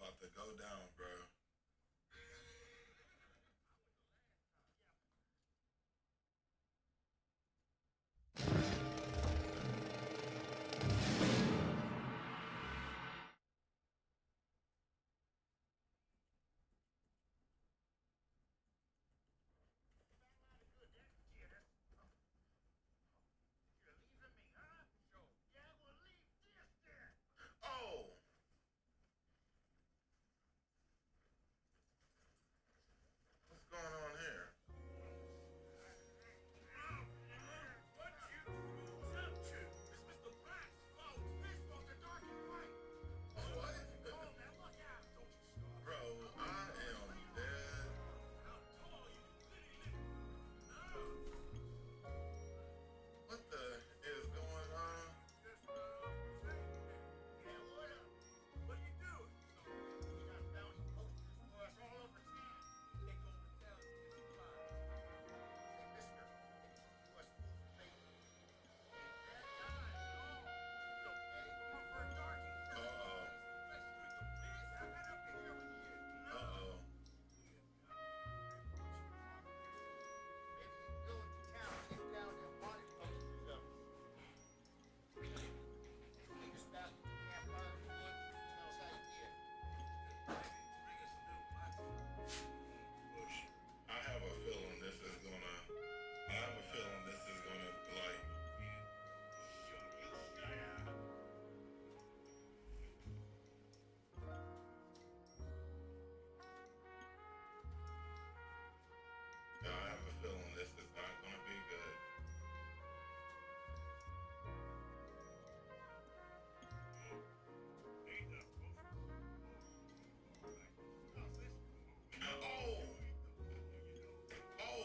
about to go down, bro. Oh! What's going on here? What? Bro, I am dead. What the is going on? Uh-oh. Uh-oh. I have a feeling this is gonna. I have a feeling this is gonna like. I have a feeling this is not gonna be good. Oh! Oh!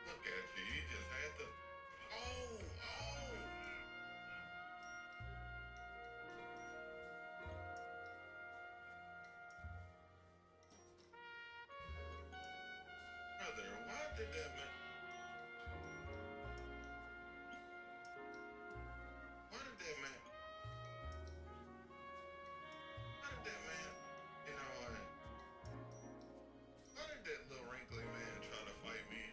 Look at you. You just had to. Oh! Oh! Brother, why did that man? Why did that man? Why did that man? You know what? Why did that little wrinkly man try to fight me?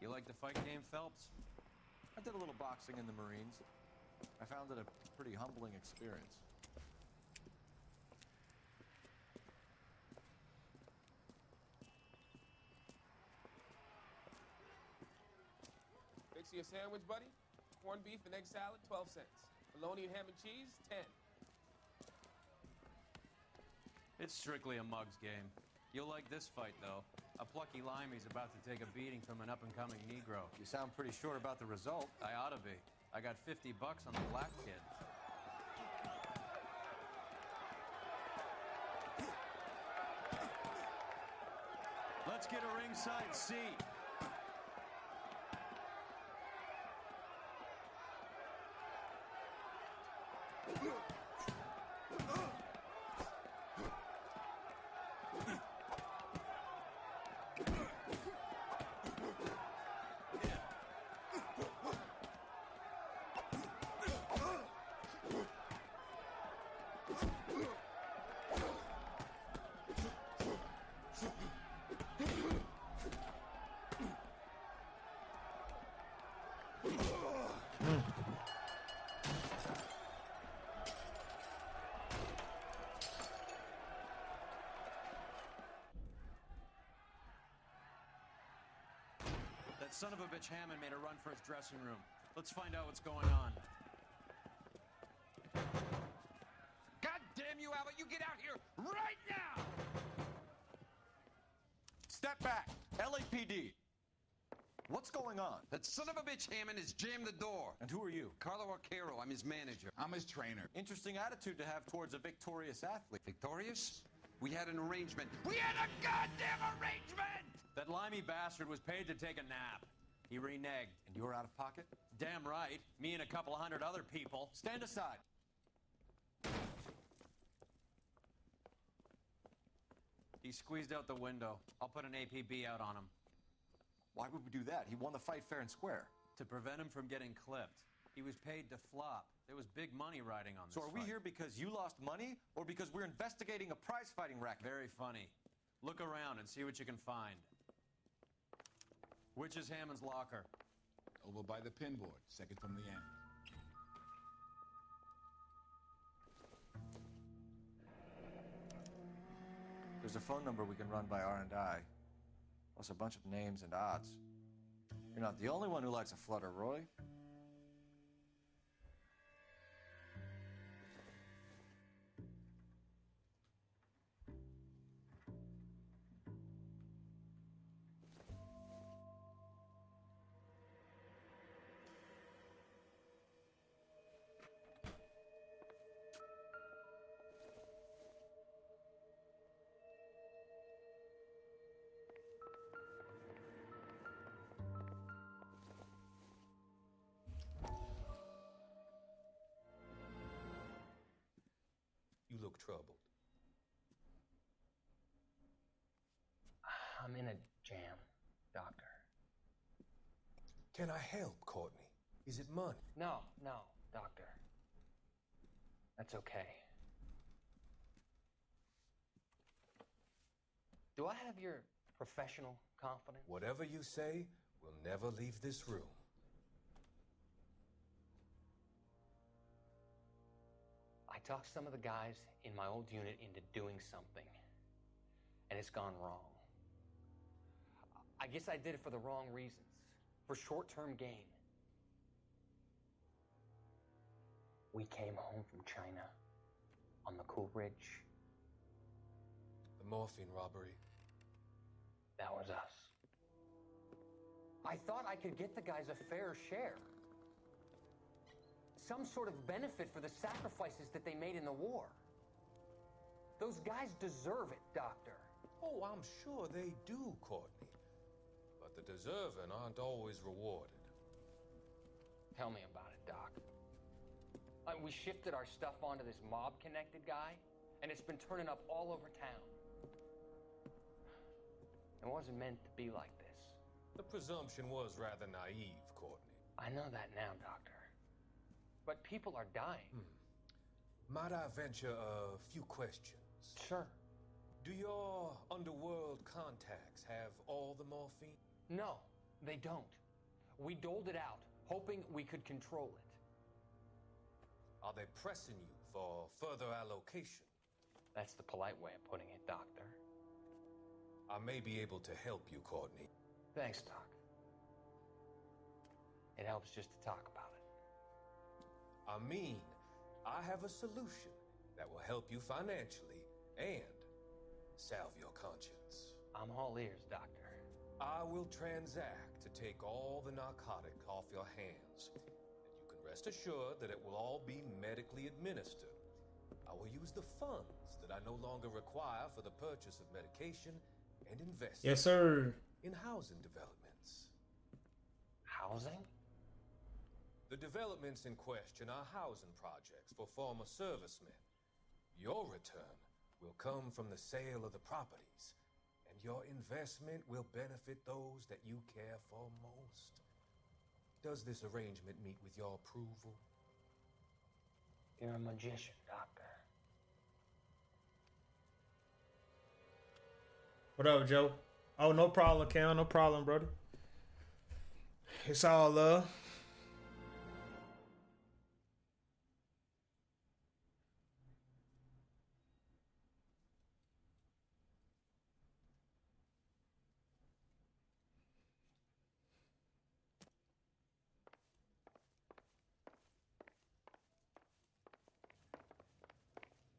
You like the fight game, Phelps? I did a little boxing in the Marines. I found it a pretty humbling experience. Fix you a sandwich, buddy? Corned beef and egg salad, 12 cents. Bologna and ham and cheese, 10. It's strictly a mug's game. You'll like this fight, though. A plucky limey's about to take a beating from an up-and-coming Negro. You sound pretty sure about the result. I ought to be. I got $50 on the black kid. Let's get a ringside seat. That son of a bitch Hammond made a run for his dressing room. Let's find out what's going on. How about you get out here right now? Step back. LAPD. What's going on? That son of a bitch Hammond has jammed the door. And who are you? Carlo Arcaro, I'm his manager. I'm his trainer. Interesting attitude to have towards a victorious athlete. Victorious? We had an arrangement. We had a goddamn arrangement! That limey bastard was paid to take a nap. He reneged. And you're out of pocket? Damn right. Me and a couple hundred other people. Stand aside. He squeezed out the window. I'll put an APB out on him. Why would we do that? He won the fight fair and square. To prevent him from getting clipped. He was paid to flop. There was big money riding on this So are we fight. here because you lost money or because we're investigating a prize-fighting racket? Very funny. Look around and see what you can find. Which is Hammond's locker? Over by the pinboard, second from the end. There's a phone number we can run by R&I, plus a bunch of names and odds. You're not the only one who likes a flutter, Roy. You look troubled. I'm in a jam, Doctor. Can I help, Courtney? Is it money? No, Doctor. That's okay. Do I have your professional confidence? Whatever you say will never leave this room. I talked some of the guys in my old unit into doing something, and it's gone wrong. I guess I did it for the wrong reasons, for short-term gain. We came home from China on the Cool Ridge. The morphine robbery. That was us. I thought I could get the guys a fair share. Some sort of benefit for the sacrifices that they made in the war. Those guys deserve it, Doctor. Oh, I'm sure they do, Courtney. But the deserving aren't always rewarded. Tell me about it, Doc. We shifted our stuff onto this mob-connected guy, and it's been turning up all over town. It wasn't meant to be like this. The presumption was rather naive, Courtney. I know that now, Doctor. But people are dying. Might I venture a few questions? Sure. Do your underworld contacts have all the morphine? No, they don't. We doled it out, hoping we could control it. Are they pressing you for further allocation? That's the polite way of putting it, Doctor. I may be able to help you, Courtney. Thanks, Doc. It helps just to talk about it. I mean, I have a solution that will help you financially and salve your conscience. I'm all ears, Doctor. I will transact to take all the narcotic off your hands, and you can rest assured that it will all be medically administered. I will use the funds that I no longer require for the purchase of medication and invest Yes, sir. in housing developments. Housing? The developments in question are housing projects for former servicemen. Your return will come from the sale of the properties, and your investment will benefit those that you care for most. Does this arrangement meet with your approval? You're a magician, Doctor. What up, Joe? Oh, no problem, Cam. No problem, brother. It's all love.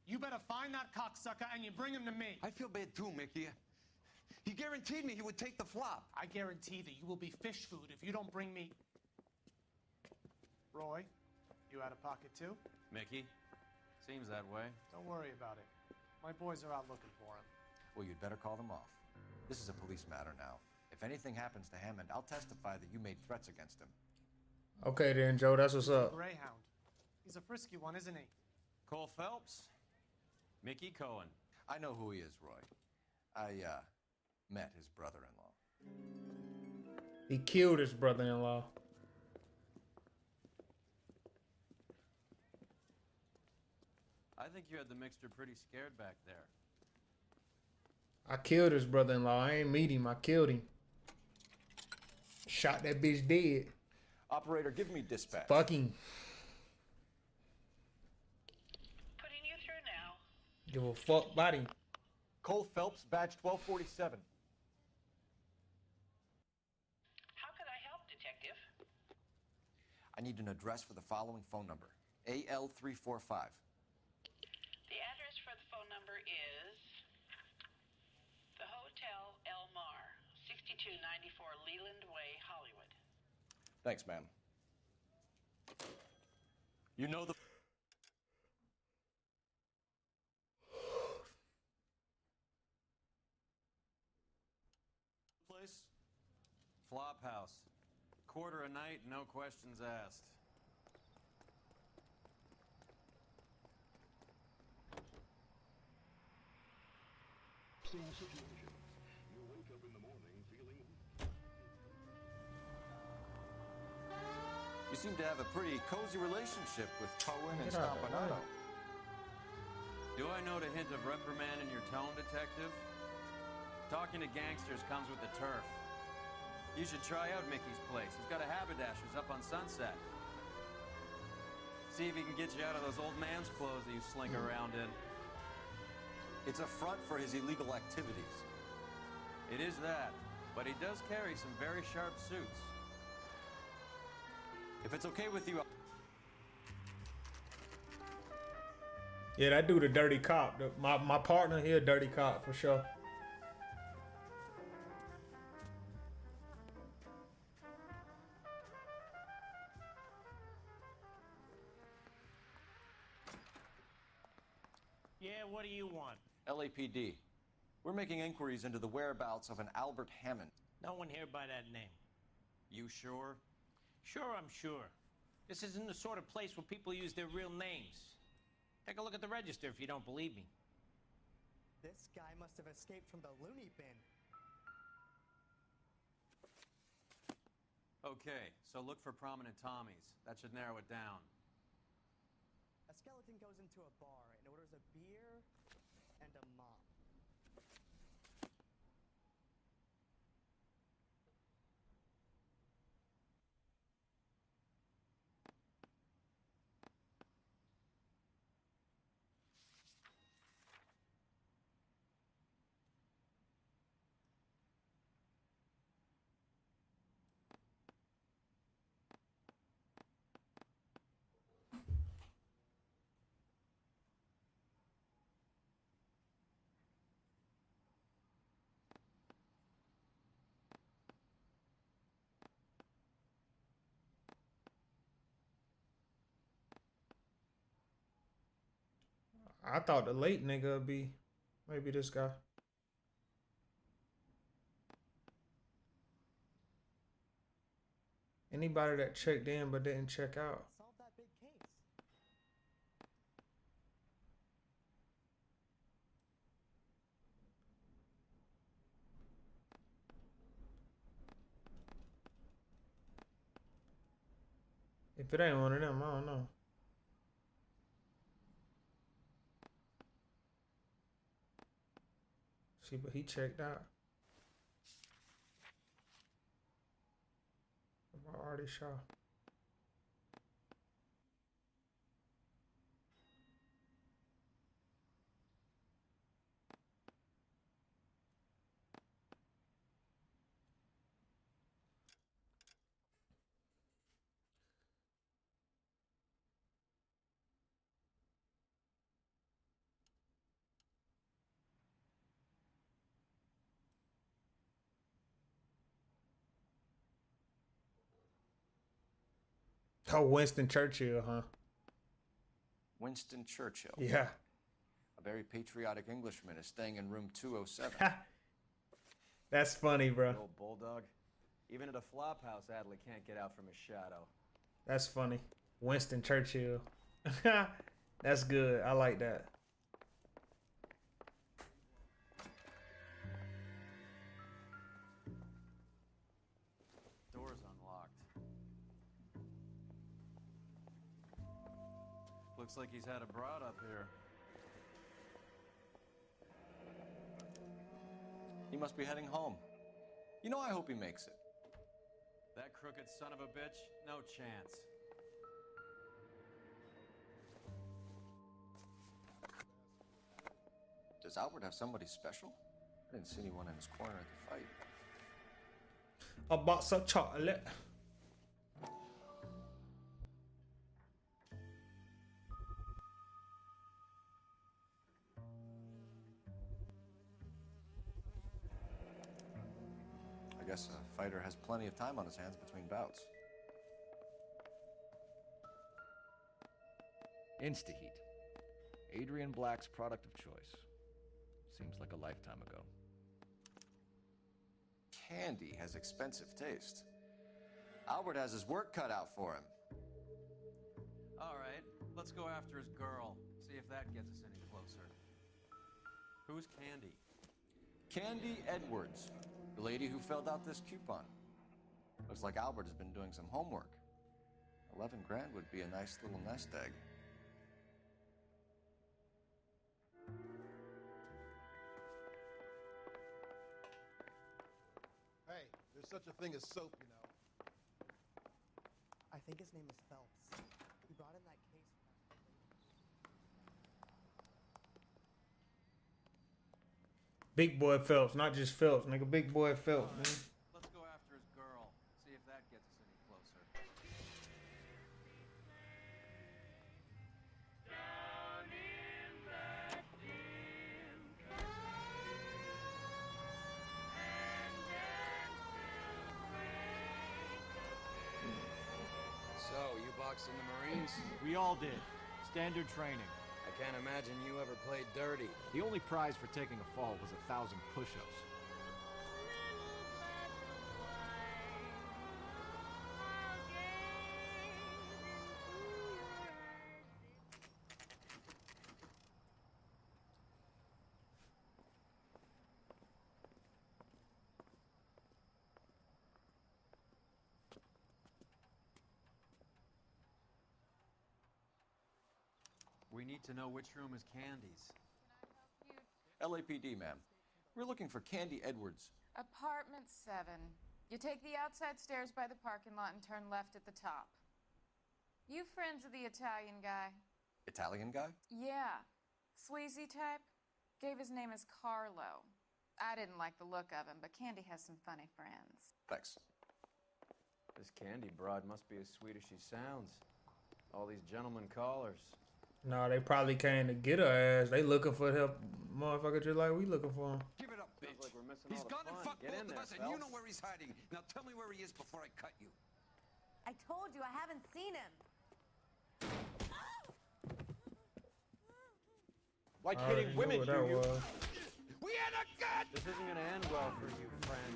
You better find that cocksucker and you bring him to me. I feel bad too, Mickey. He guaranteed me he would take the flop. I guarantee that you will be fish food if you don't bring me... Roy, you out of pocket too? Mickey? Seems that way. Don't worry about it. My boys are out looking for him. Well, you'd better call them off. This is a police matter now. If anything happens to Hammond, I'll testify that you made threats against him. Okay then, Joe, that's what's up. Greyhound. He's a frisky one, isn't he? Cole Phelps? Mickey Cohen. I know who he is, Roy. I, met his brother-in-law. He killed his brother-in-law. I think you had the mixture pretty scared back there. I killed his brother-in-law. I ain't meet him. I killed him. Shot that bitch dead. Operator, give me dispatch. Fucking. Putting you through now. Give a fuck body. Cole Phelps, badge 1247. How could I help, Detective? I need an address for the following phone number. AL345. The address for the phone number is the Hotel El Mar, 6294 Leland Way, Hollywood. Thanks, ma'am. You know the... Place? Flophouse. Quarter a night, no questions asked. Same situation. You wake up in the morning feeling... You seem to have a pretty cozy relationship with Cohen and Get out of Stompanato. Do I note a hint of reprimand in your tone, Detective? Talking to gangsters comes with the turf. You should try out Mickey's place. He's got a haberdasher's up on Sunset. See if he can get you out of those old man's clothes that you slink around in. It's a front for his illegal activities. It is that, but he does carry some very sharp suits. If it's okay with you... Yeah, that dude a dirty cop. My partner here a dirty cop for sure. Yeah, what do you want? LAPD. We're making inquiries into the whereabouts of an Albert Hammond. No one here by that name. You sure? Sure, I'm sure. This isn't the sort of place where people use their real names. Take a look at the register if you don't believe me. This guy must have escaped from the loony bin. Okay, so look for prominent Tommies. That should narrow it down. A skeleton goes into a bar and orders a beer and a mop. I thought the late nigga would be maybe this guy. Anybody that checked in but didn't check out. Solve that big case. If it ain't one of them, I don't know. See, but he checked out. I already saw. Oh, Winston Churchill, huh? Winston Churchill. Yeah. A very patriotic Englishman is staying in room 207. That's funny, bro. Old bulldog. Even at a flop house, Adley can't get out from his shadow. That's funny. Winston Churchill. That's good. I like that. Door's unlocked. Looks like he's had a broad up here. He must be heading home. You know, I hope he makes it. That crooked son of a bitch? No chance. Does Albert have somebody special? I didn't see anyone in his corner at the fight. A box of chocolate. I guess a fighter has plenty of time on his hands between bouts. Instaheat. Adrian Black's product of choice. Seems like a lifetime ago. Candy has expensive taste. Albert has his work cut out for him. All right, let's go after his girl. See if that gets us any closer. Who's Candy? Candy Edwards, the lady who filled out this coupon. Looks like Albert has been doing some homework. 11 grand would be a nice little nest egg. Hey, there's such a thing as soap, you know. I think his name is Phelps. He brought in that case. Big boy Phelps, not just Phelps, nigga. Big boy Phelps, man. Let's go after his girl. See if that gets us any closer. So, you boxed in the Marines? We all did. Standard training. I can't imagine you ever played dirty. The only prize for taking a fall was 1,000 push-ups. We need to know which room is Candy's. LAPD, ma'am. We're looking for Candy Edwards. Apartment 7. You take the outside stairs by the parking lot and turn left at the top. You friends of the Italian guy? Italian guy? Yeah. Sleazy type? Gave his name as Carlo. I didn't like the look of him, but Candy has some funny friends. Thanks. This Candy broad must be as sweet as she sounds. All these gentlemen callers. No, they probably came to get her ass. They looking for help, motherfucker, just like we looking for him. Give it up, bitch. Like we're missing He's all the gone and fun. fucked Get both in of there, us, and you know Phelps. where he's hiding. Now tell me where he is before I cut you. I told you I haven't seen him. Like I hitting already women, knew what that you. was. We had a gun! This isn't gonna end well for you, friend.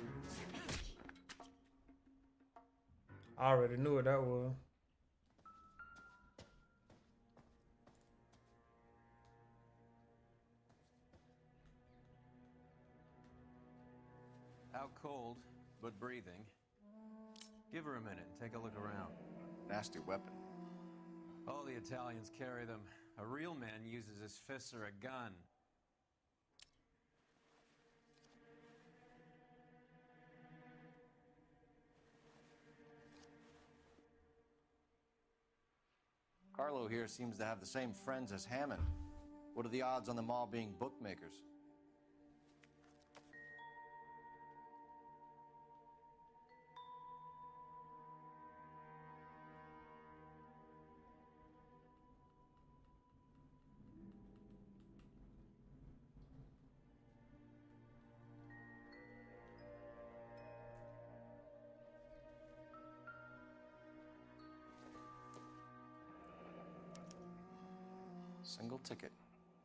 I already knew what that was. Out cold, but breathing. Give her a minute and take a look around. Nasty weapon. Oh, the Italians carry them. A real man uses his fists or a gun. Carlo here seems to have the same friends as Hammond. What are the odds on them all being bookmakers? Single ticket,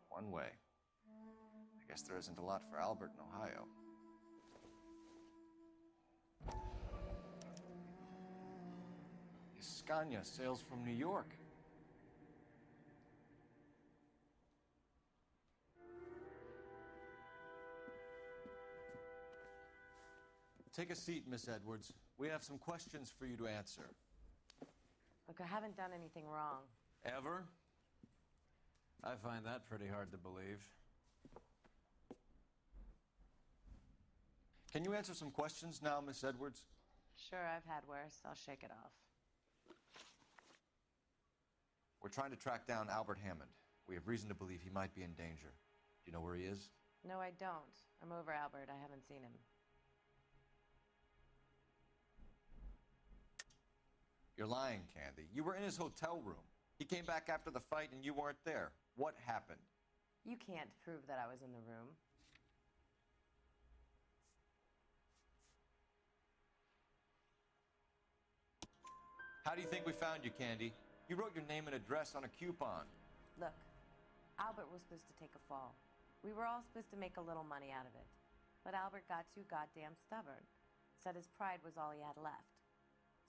one way. I guess there isn't a lot for Albert in Ohio. Scania sails from New York. Take a seat, Miss Edwards. We have some questions for you to answer. Look, I haven't done anything wrong. Ever? I find that pretty hard to believe. Can you answer some questions now, Miss Edwards? Sure, I've had worse. I'll shake it off. We're trying to track down Albert Hammond. We have reason to believe he might be in danger. Do you know where he is? No, I don't. I'm over Albert. I haven't seen him. You're lying, Candy. You were in his hotel room. He came back after the fight and you weren't there. What happened? You can't prove that I was in the room. How do you think we found you, Candy? You wrote your name and address on a coupon. Look, Albert was supposed to take a fall. We were all supposed to make a little money out of it. But Albert got too goddamn stubborn. Said his pride was all he had left.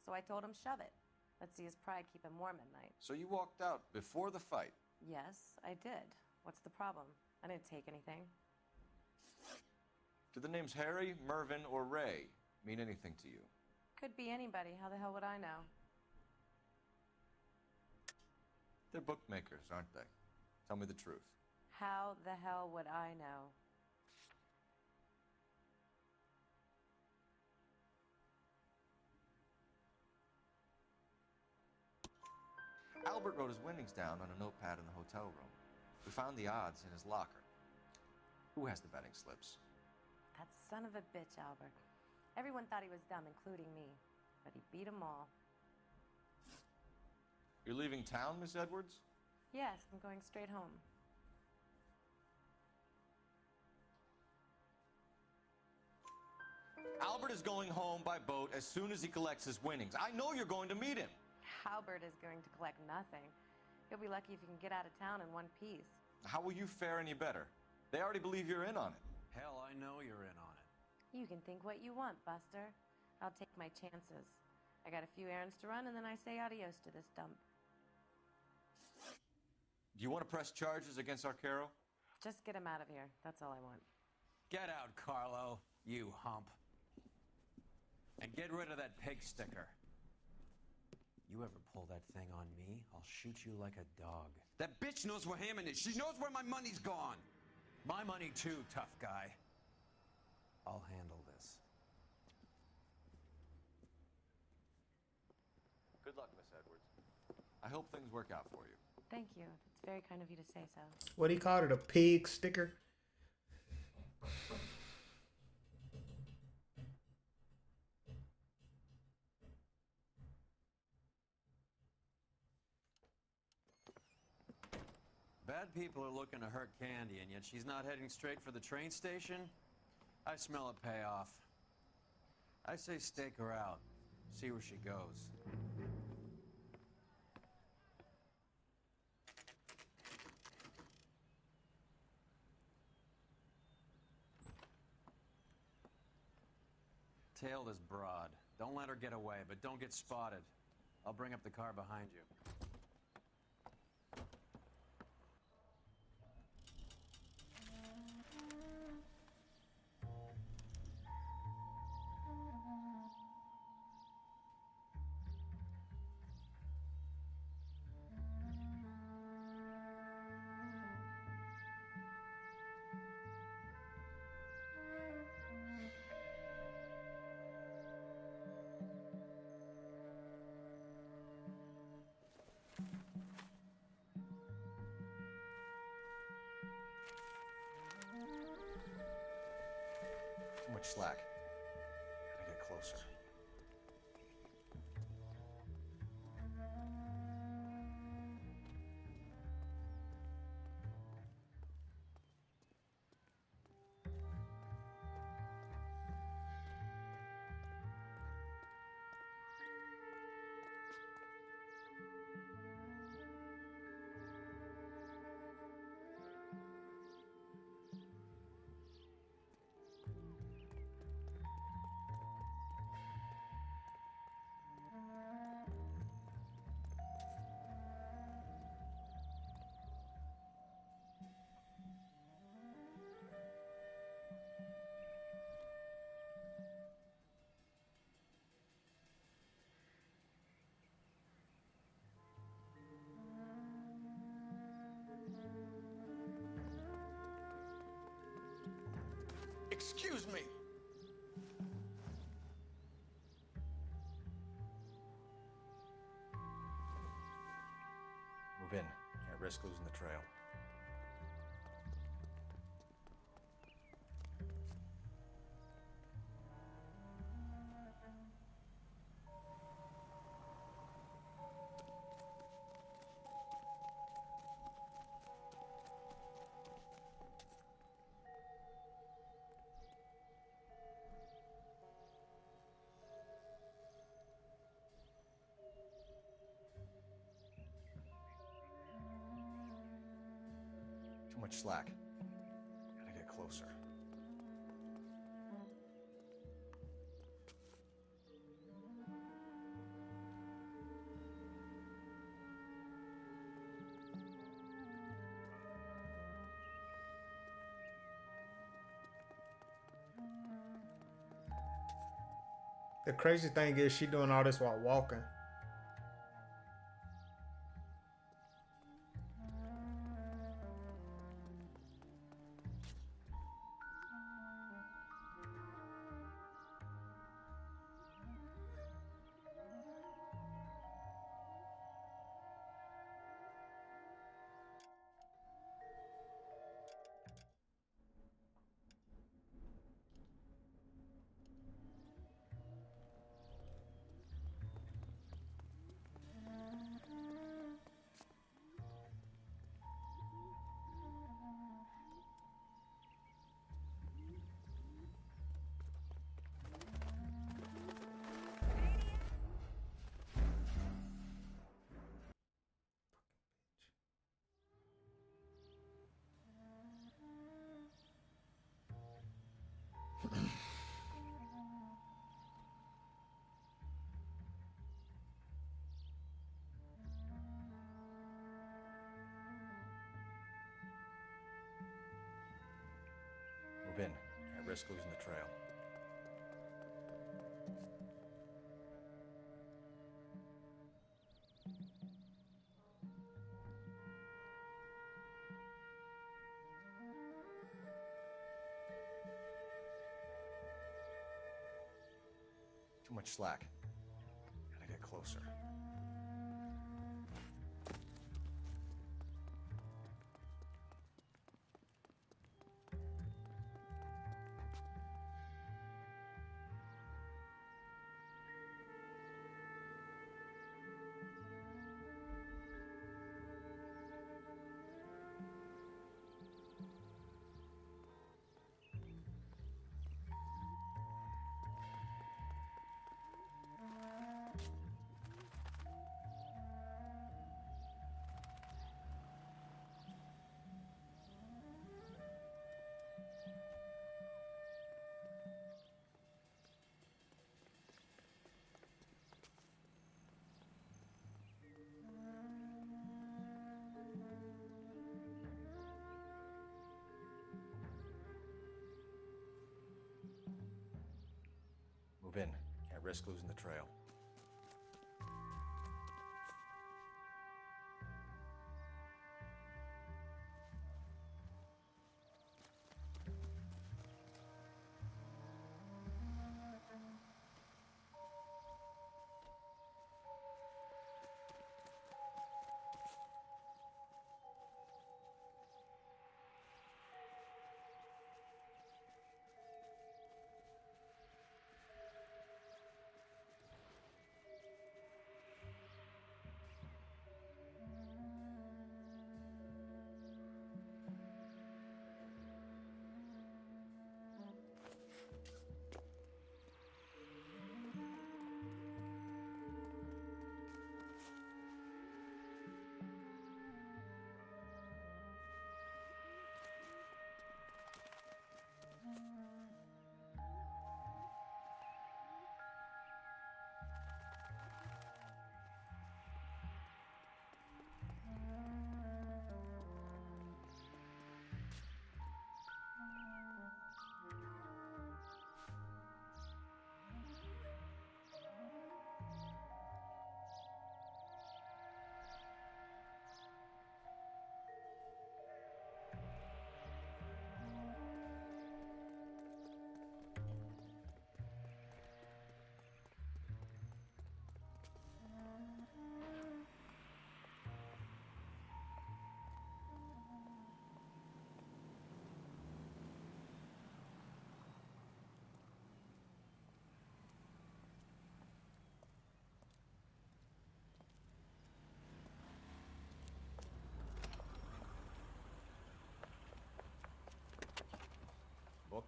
So I told him, shove it. Let's see his pride keep him warm at night. So you walked out before the fight? Yes, I did. What's the problem? I didn't take anything. Do the names Harry, Mervyn, or Ray mean anything to you? Could be anybody. How the hell would I know? They're bookmakers, aren't they? Tell me the truth. How the hell would I know? Albert wrote his winnings down on a notepad in the hotel room. We found the odds in his locker. Who has the betting slips? That son of a bitch, Albert. Everyone thought he was dumb, including me. But he beat them all. You're leaving town, Miss Edwards? Yes, I'm going straight home. Albert is going home by boat as soon as he collects his winnings. I know you're going to meet him. Albert is going to collect nothing. He'll be lucky if he can get out of town in one piece. How will you fare any better? They already believe you're in on it. Hell, I know you're in on it. You can think what you want, Buster. I'll take my chances. I got a few errands to run, and then I say adios to this dump. Do you want to press charges against Arcaro? Just get him out of here. That's all I want. Get out, Carlo, you hump. And get rid of that pig sticker. You ever pull that thing on me, I'll shoot you like a dog. That bitch knows where Hammond is. She knows where my money's gone. My money too, tough guy. I'll handle this. Good luck, Miss Edwards. I hope things work out for you. Thank you. It's very kind of you to say so. What he called it, a pig sticker? Bad people are looking to hurt Candy, and yet she's not heading straight for the train station? I smell a payoff. I say stake her out. See where she goes. Tail this broad. Don't let her get away, but don't get spotted. I'll bring up the car behind you. Too much slack. Gotta get closer. Can't risk losing the trail. Too much slack. Gotta get closer. The crazy thing is she doing all this while walking. Move in. Can't risk losing the trail. Too much slack. Gotta get closer. Move in. Can't risk losing the trail.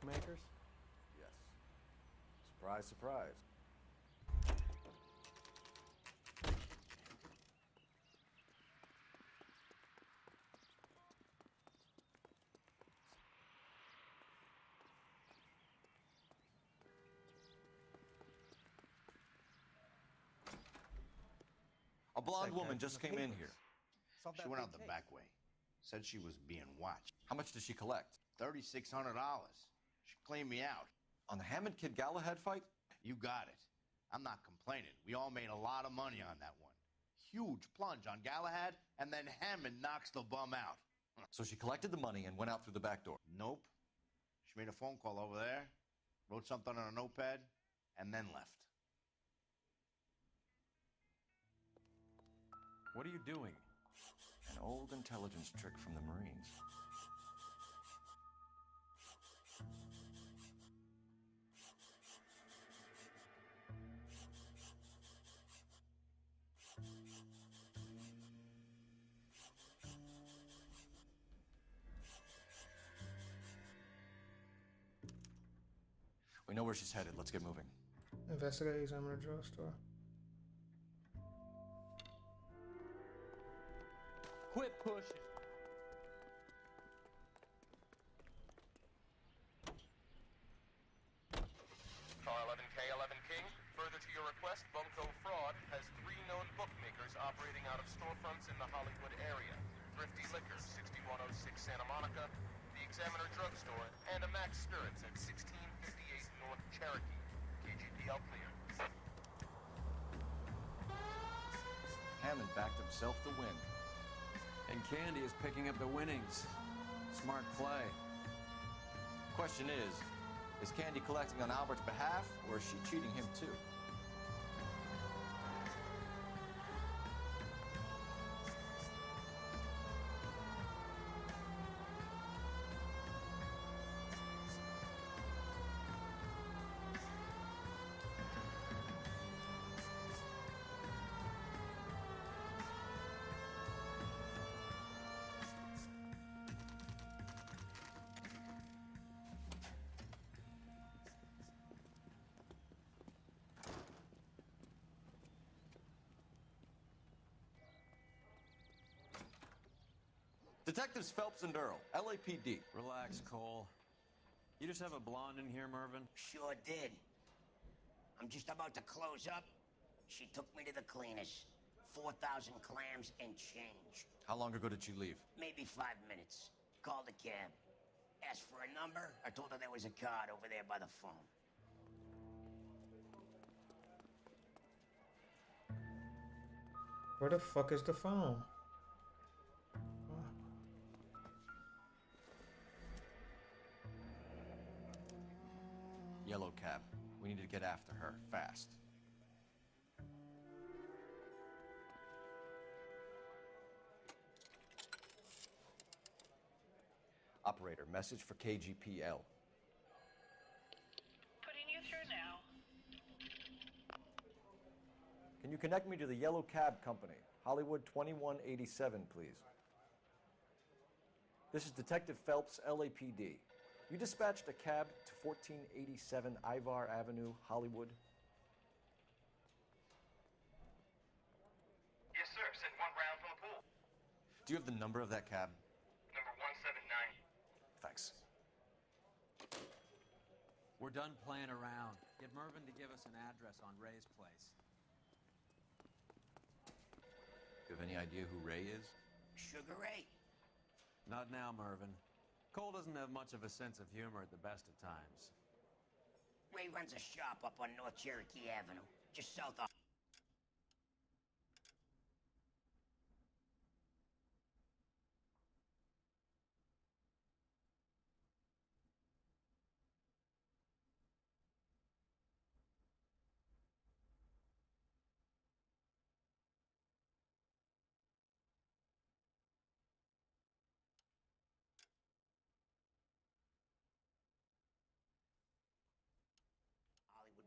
bookmakers? Yes. Surprise, surprise. A blonde woman just came in here. She went out the back way. Said she was being watched. How much did she collect? $3,600. She cleaned me out. On the Hammond Kid Galahad fight? You got it. I'm not complaining. We all made a lot of money on that one. Huge plunge on Galahad, and then Hammond knocks the bum out. So she collected the money and went out through the back door? Nope. She made a phone call over there, wrote something on a notepad, and then left. What are you doing? An old intelligence trick from the Marines. We know where she's headed. Let's get moving. Investigate, examine the drugstore. Quit pushing. Car 11K, 11 King. Further to your request, Bunko Fraud has 3 known bookmakers operating out of storefronts in the Hollywood area. Thrifty Liquor, 6106 Santa Monica, the Examiner Drugstore, and a Max Spirits at 1658 North Cherokee. KGPL clear. Hammond backed himself to win. And Candy is picking up the winnings. Smart play. Question is Candy collecting on Albert's behalf, or is she cheating him too? Detectives Phelps and Earl, LAPD. Relax, Cole. You just have a blonde in here, Mervyn? Sure did. I'm just about to close up. She took me to the cleaners. 4,000 clams and change. How long ago did she leave? Maybe 5 minutes. Called a cab. Asked for a number. I told her there was a card over there by the phone. Where the fuck is the phone? Yellow cab. We need to get after her, fast. Operator, message for KGPL. Putting you through now. Can you connect me to the Yellow Cab Company, Hollywood 2187, please? This is Detective Phelps, LAPD. You dispatched a cab to 1487 Ivar Avenue, Hollywood? Yes, sir. Sent 1 round from the pool. Do you have the number of that cab? Number 179. Thanks. We're done playing around. Get Mervyn to give us an address on Ray's place. You have any idea who Ray is? Sugar Ray. Not now, Mervyn. Cole doesn't have much of a sense of humor at the best of times. Ray runs a shop up on North Cherokee Avenue, just south of...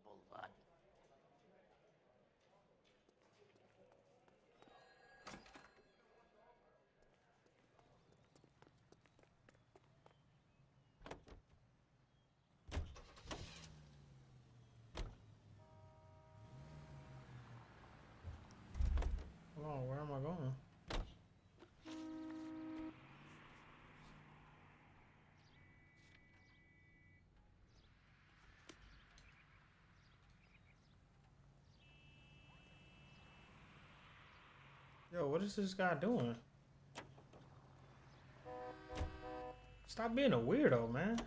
Boulevard. going. Yo, what is this guy doing? Stop being a weirdo, man.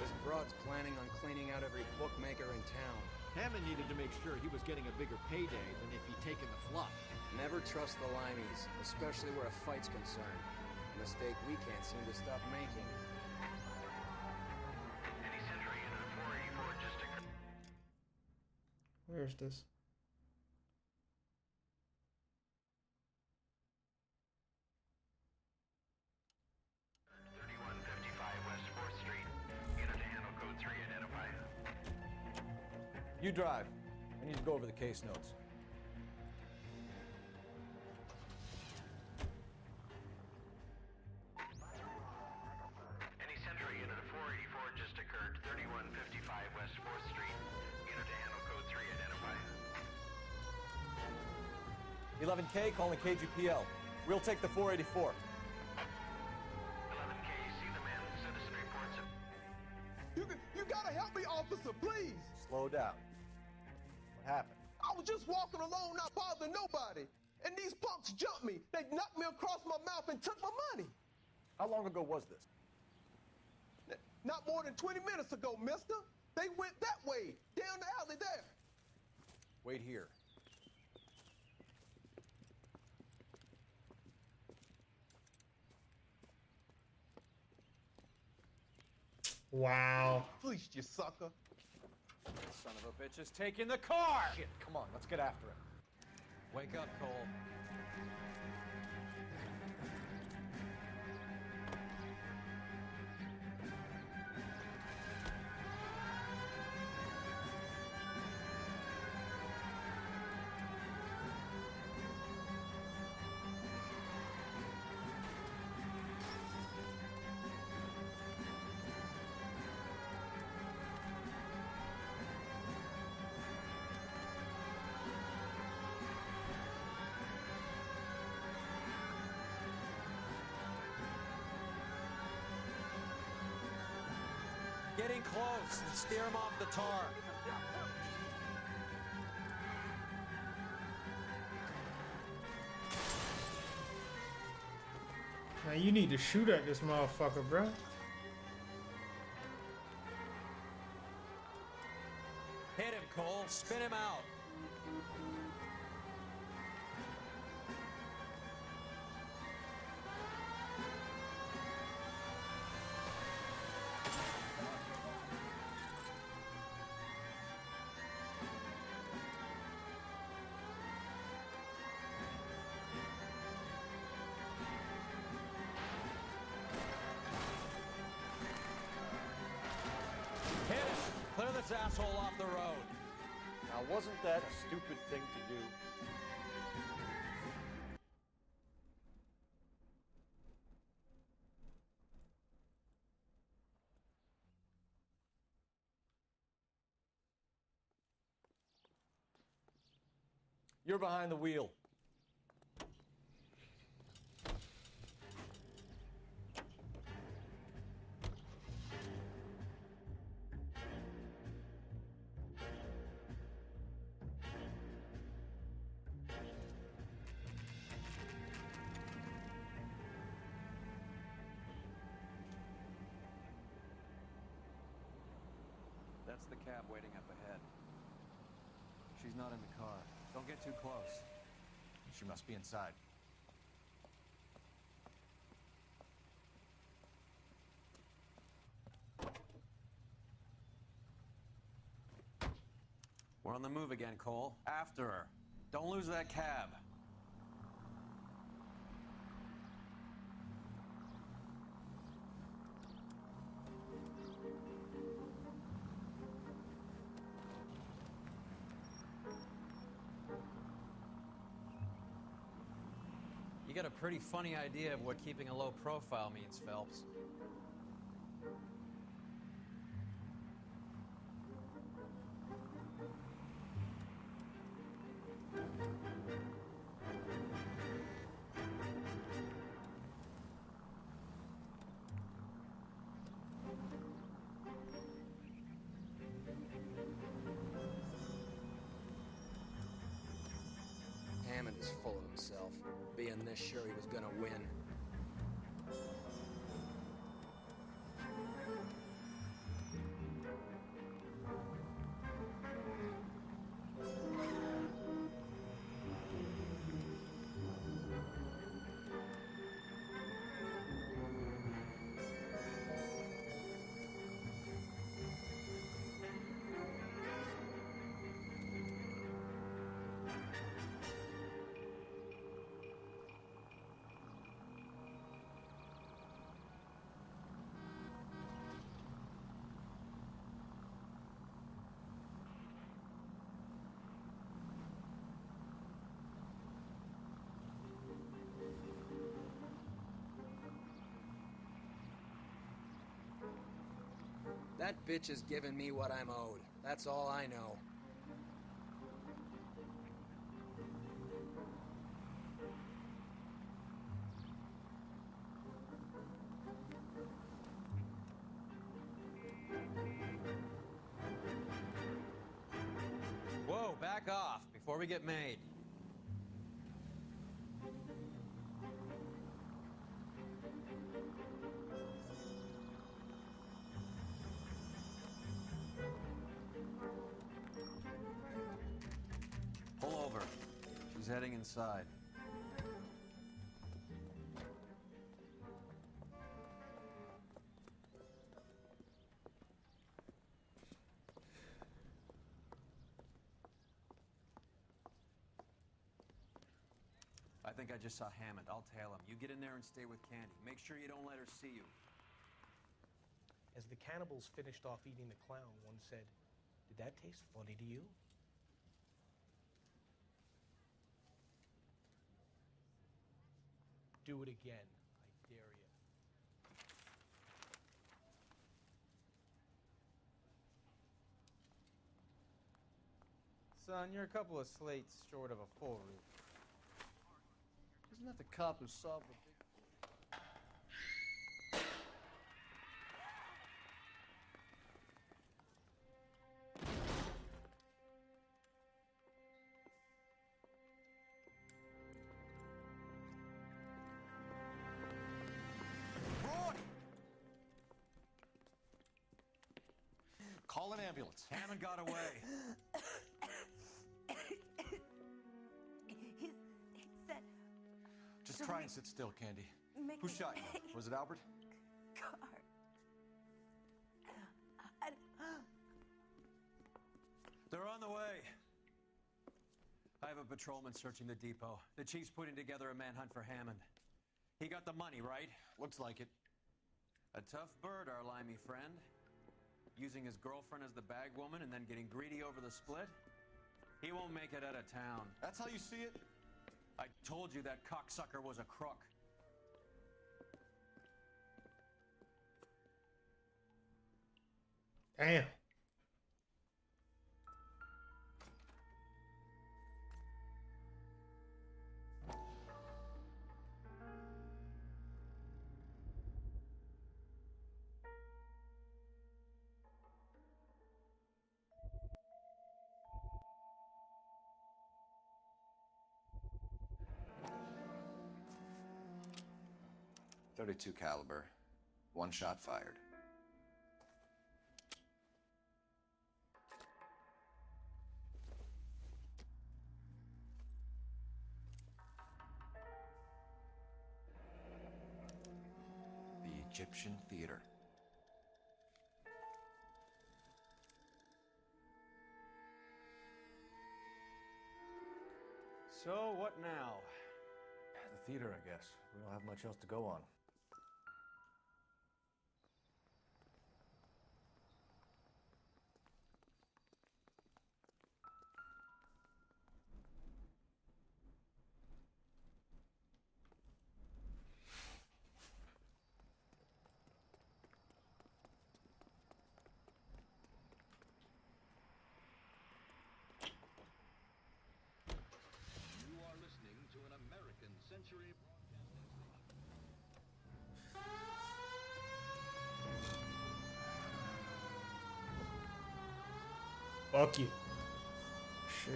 This broad's planning on cleaning out every bookmaker in town. Hammond needed to make sure he was getting a bigger payday than if he'd taken the flop. Never trust the limeys, especially where a fight's concerned. A mistake we can't seem to stop making. Where's this? You drive. I need to go over the case notes. Any Century unit of 484 just occurred, 3155 West 4th Street. Unit to handle code 3, identify. 11K, calling KGPL. We'll take the 484. 11K, see the man. Citizen reports it. You gotta help me, officer, please. Slow down. What happened? I was just walking along, not bothering nobody. And these punks jumped me. They knocked me across my mouth and took my money. How long ago was this? Not more than 20 minutes ago, mister. They went that way, down the alley there. Wait here. Wow. Fleeced you, sucker. Son of a bitch is taking the car! Shit, come on, let's get after him. Wake up, Cole. Getting close and steer him off the tar. Man, you need to shoot at this motherfucker, bro. Hit him, Cole. Spin him out. Clear this asshole off the road. Now, wasn't that a stupid thing to do? You're behind the wheel. That's the cab waiting up ahead. She's not in the car. Don't get too close. She must be inside. We're on the move again, Cole. After her. Don't lose that cab. You got a pretty funny idea of what keeping a low profile means, Phelps. being this sure he was gonna win. That bitch is giving me what I'm owed. That's all I know. Whoa, back off before we get made. Pull over. She's heading inside. I think I just saw Hammond. I'll tail him. You get in there and stay with Candy. Make sure you don't let her see you. As the cannibals finished off eating the clown, one said, "Did that taste funny to you?" Do it again. I dare you. Son, you're a couple of slates short of a full roof. Isn't that the cop who solved the big... Call an ambulance. Hammond got away. He said... Just try and sit still, Candy. Who shot you? Was it Albert? Car. They're on the way. I have a patrolman searching the depot. The chief's putting together a manhunt for Hammond. He got the money, right? Looks like it. A tough bird, our limey friend. Using his girlfriend as the bag woman and then getting greedy over the split? He won't make it out of town. That's how you see it? I told you that cocksucker was a crook. Damn. .32 caliber. One shot fired. The Egyptian Theater. So, what now? The theater, I guess. We don't have much else to go on. You are listening to an American Century Fuck you. Shit.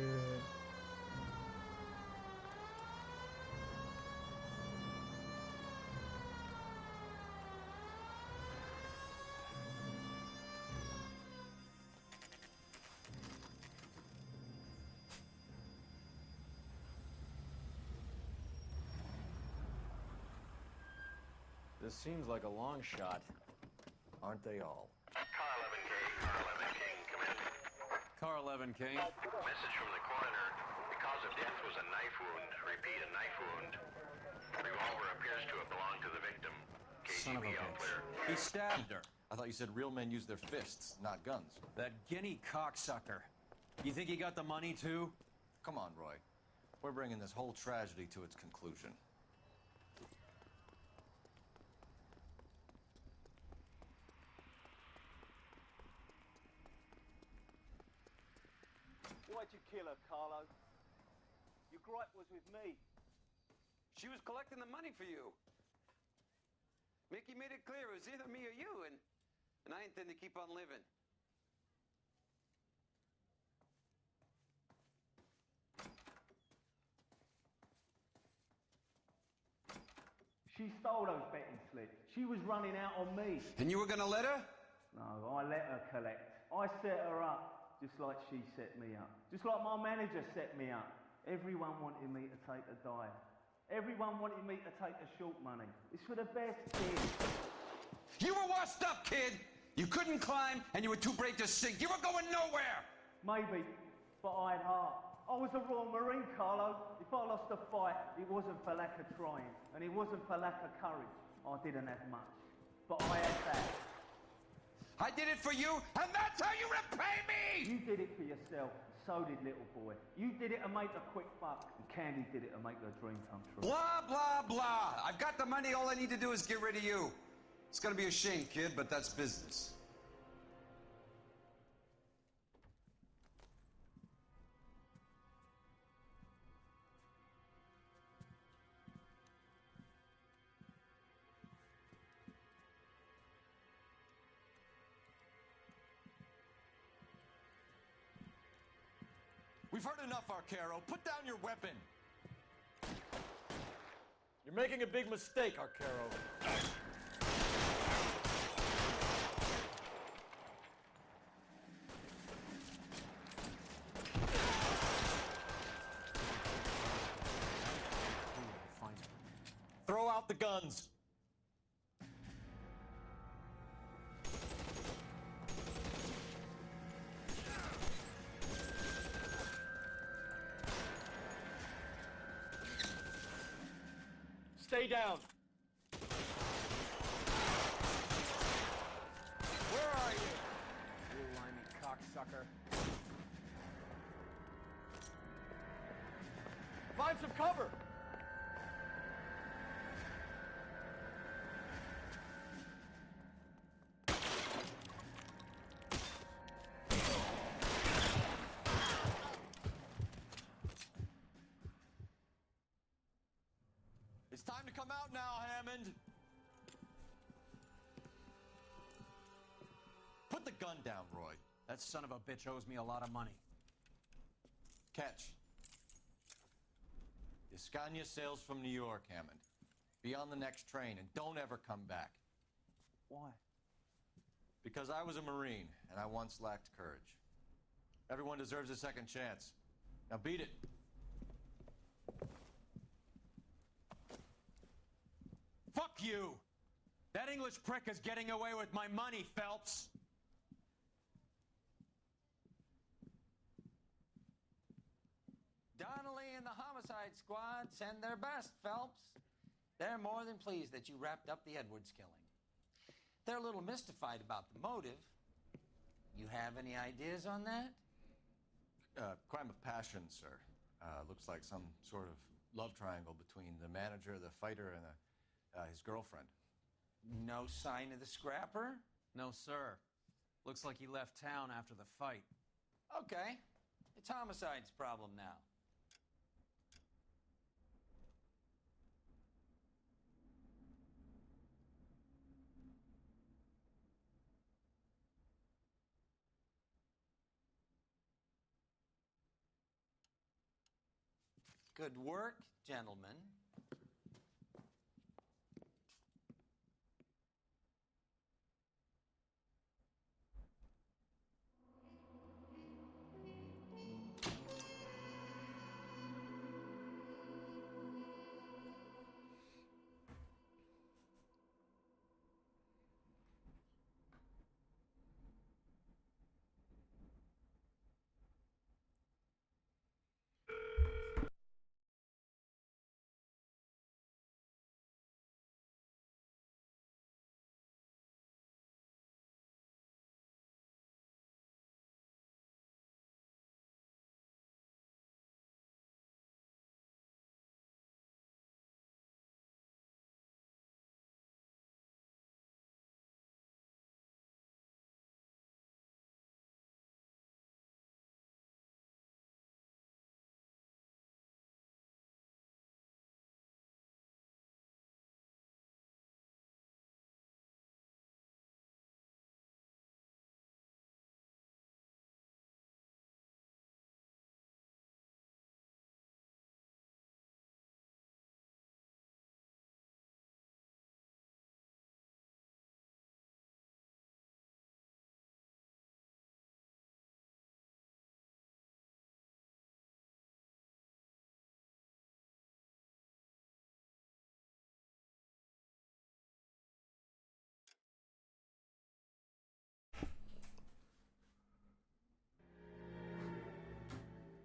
This seems like a long shot. Aren't they all? Car 11K, Car 11 King, come in. Car 11 King. Message from the coroner. The cause of death was a knife wound. Repeat, a knife wound. Revolver appears to have belonged to the victim. Son of a KGB all bitch. clear. He stabbed her. I thought you said real men use their fists, not guns. That guinea cocksucker. You think he got the money, too? Come on, Roy. We're bringing this whole tragedy to its conclusion. Why'd you kill her, Carlo? Your gripe was with me. She was collecting the money for you. Mickey made it clear it was either me or you, and I intend to keep on living. She stole those betting slips. She was running out on me. And you were gonna let her? No, I let her collect. I set her up, just like she set me up. Just like my manager set me up. Everyone wanted me to take a dive. Everyone wanted me to take the short money. It's for the best, kid. You were washed up, kid! You couldn't climb, and you were too brave to sink. You were going nowhere! Maybe, but I had heart. I was a Royal Marine, Carlo. If I lost a fight, it wasn't for lack of trying, and it wasn't for lack of courage. I didn't have much, but I had that. I did it for you, and that's how you repay me! You did it for yourself, so did little boy. You did it to make a quick buck, and Candy did it to make her dream come true. Blah, blah, blah. I've got the money. All I need to do is get rid of you. It's gonna be a shame, kid, but that's business. We've heard enough, Arcaro. Put down your weapon. You're making a big mistake, Arcaro. Throw out the guns. Stay down. Where are you? You limey cocksucker. Find some cover. It's time to come out now, Hammond. Put the gun down, Roy. That son of a bitch owes me a lot of money. Catch. Escania sails from New York, Hammond. Be on the next train and don't ever come back. Why? Because I was a Marine and I once lacked courage. Everyone deserves a second chance. Now beat it. Fuck you! That English prick is getting away with my money, Phelps! Donnelly and the homicide squad send their best, Phelps. They're more than pleased that you wrapped up the Edwards killing. They're a little mystified about the motive. You have any ideas on that? Crime of passion, sir. Looks like some sort of love triangle between the manager, the fighter, and his girlfriend. No sign of the scrapper? No, sir. Looks like he left town after the fight. Okay. It's homicide's problem now. Good work, gentlemen.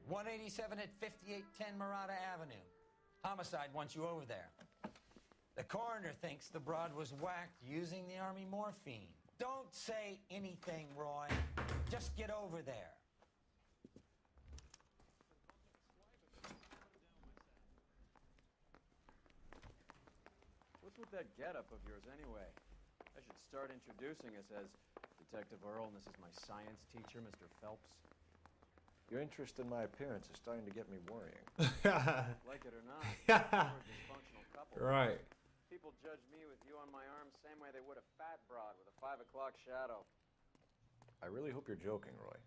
187 at 5810 Murata Avenue. Homicide wants you over there. The coroner thinks the broad was whacked using the Army morphine. Don't say anything, Roy. Just get over there. What's with that getup of yours anyway? I should start introducing us as Detective Earl, and this is my science teacher, Mr. Phelps. Your interest in my appearance is starting to get me worrying. Like it or not, we're a dysfunctional couple. Right. People judge me with you on my arm same way they would a fat broad with a 5 o'clock shadow. I really hope you're joking, Roy.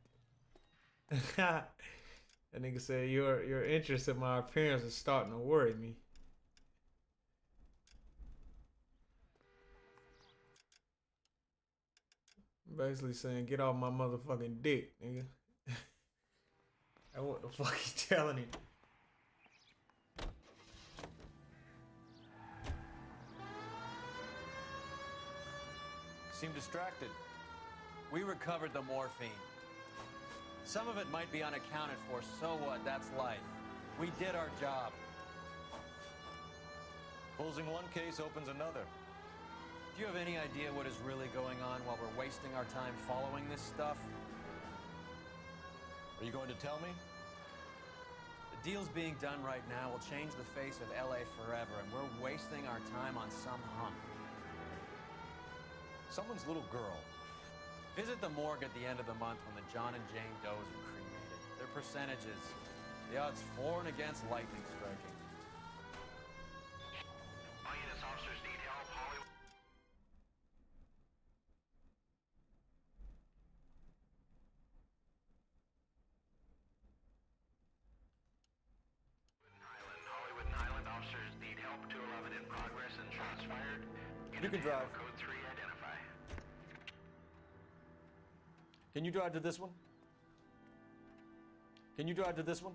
That nigga said your interest in my appearance is starting to worry me. Basically saying, get off my motherfucking dick, nigga. And what the fuck he telling him? Seem distracted. We recovered the morphine. Some of it might be unaccounted for, so what? That's life. We did our job. Closing one case opens another. Do you have any idea what is really going on while we're wasting our time following this stuff? Are you going to tell me? The deals being done right now will change the face of LA forever, and we're wasting our time on some hunk. Someone's little girl. Visit the morgue at the end of the month when the John and Jane Does are cremated. Their percentages. The odds for and against lightning striking. All units, officers need help. Hollywood. Hollywood and Highland officers need help. 211 in progress and shots fired. You can drive. Code 3 identify. Can you drive to this one? Can you drive to this one?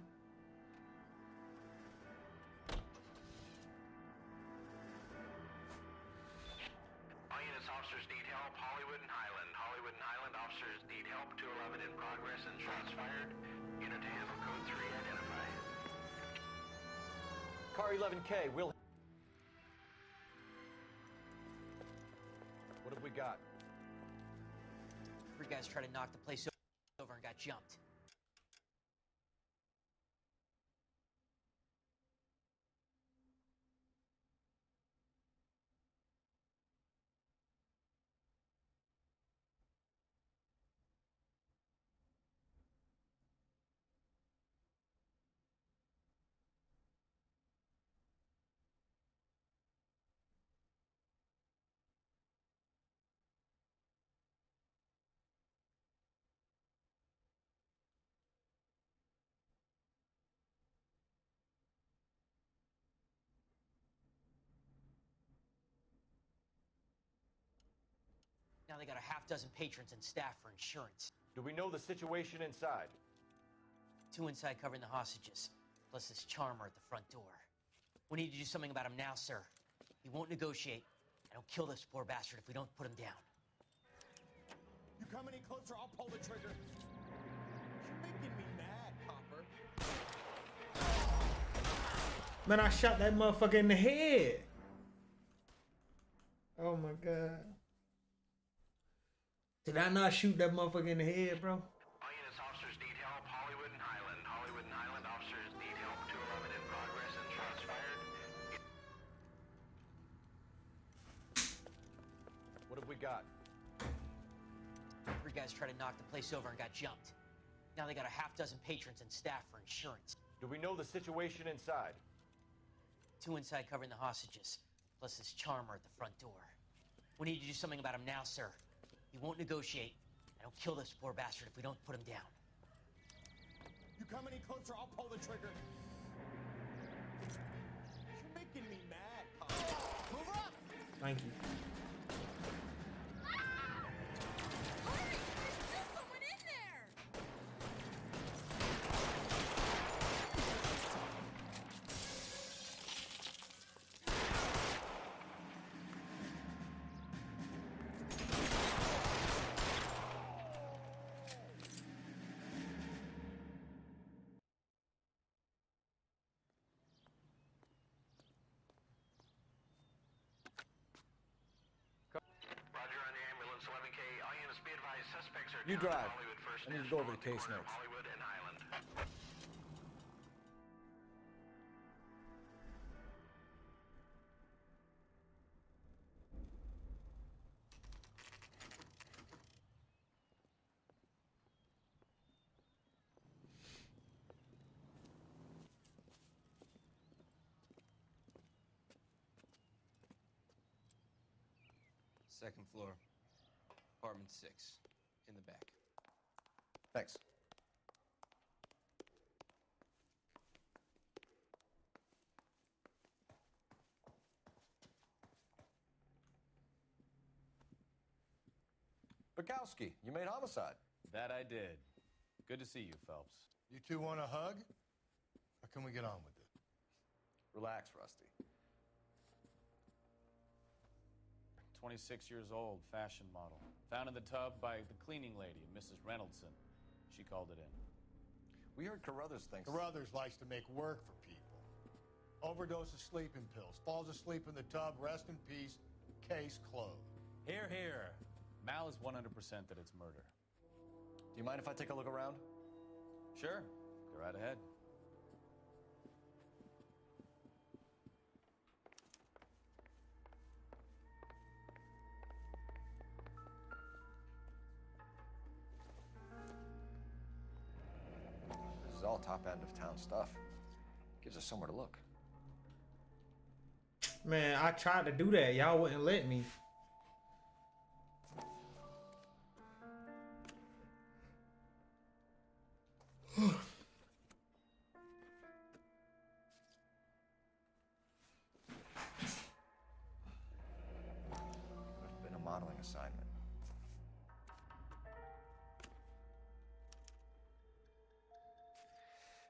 All units, officers need help. Hollywood and Highland. Hollywood and Highland officers need help. 211 in progress and shots fired. Unit to handle. Code 3 identify. Car 11K, we'll... What have we got? 3 guys tried to knock the place over and got jumped. Now they got a half dozen patrons and staff for insurance. Do we know the situation inside? 2 inside covering the hostages, plus this charmer at the front door. We need to do something about him now, sir. He won't negotiate, and he'll kill this poor bastard if we don't put him down. You come any closer, I'll pull the trigger. You're making me mad, Copper. Man, I shot that motherfucker in the head. Oh my god. Did I not shoot that motherfucker in the head, bro? All units, officers need help. Hollywood and Highland. Hollywood and Highland officers need help. 211 in progress and shots fired. What have we got? 3 guys tried to knock the place over and got jumped. Now they got a half dozen patrons and staff for insurance. Do we know the situation inside? 2 inside covering the hostages, plus this charmer at the front door. We need to do something about him now, sir. He won't negotiate, and he'll kill this poor bastard if we don't put him down. You come any closer, I'll pull the trigger. You're making me mad, Copper. Move up! Thank you. You drive. I need to go over the case notes. Second floor, apartment 6, in the back. Thanks. Bukowski, you made homicide. That I did. Good to see you, Phelps. You two want a hug? Or can we get on with it? Relax, Rusty. 26 years old, fashion model. Found in the tub by the cleaning lady, Mrs. Reynoldson. She called it in. We heard Carruthers thinks... Carruthers likes to make work for people. Overdose of sleeping pills. Falls asleep in the tub. Rest in peace. Case closed. Here, here. Mal is 100% that it's murder. Do you mind if I take a look around? Sure. Go right ahead. This is all top end of town stuff. Gives us somewhere to look. Man, I tried to do that. Y'all wouldn't let me. Been a modeling assignment.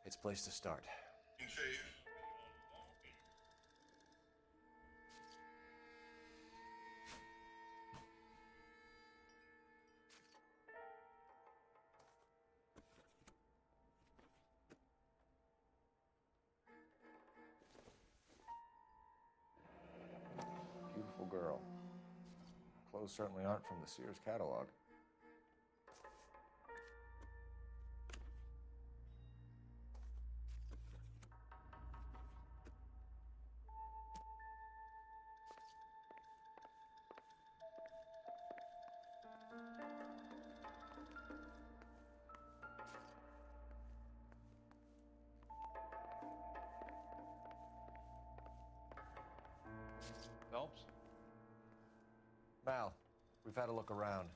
It's a place to start. Beautiful girl. Clothes certainly aren't from the Sears catalog. Phelps? Mal, we've had a look around.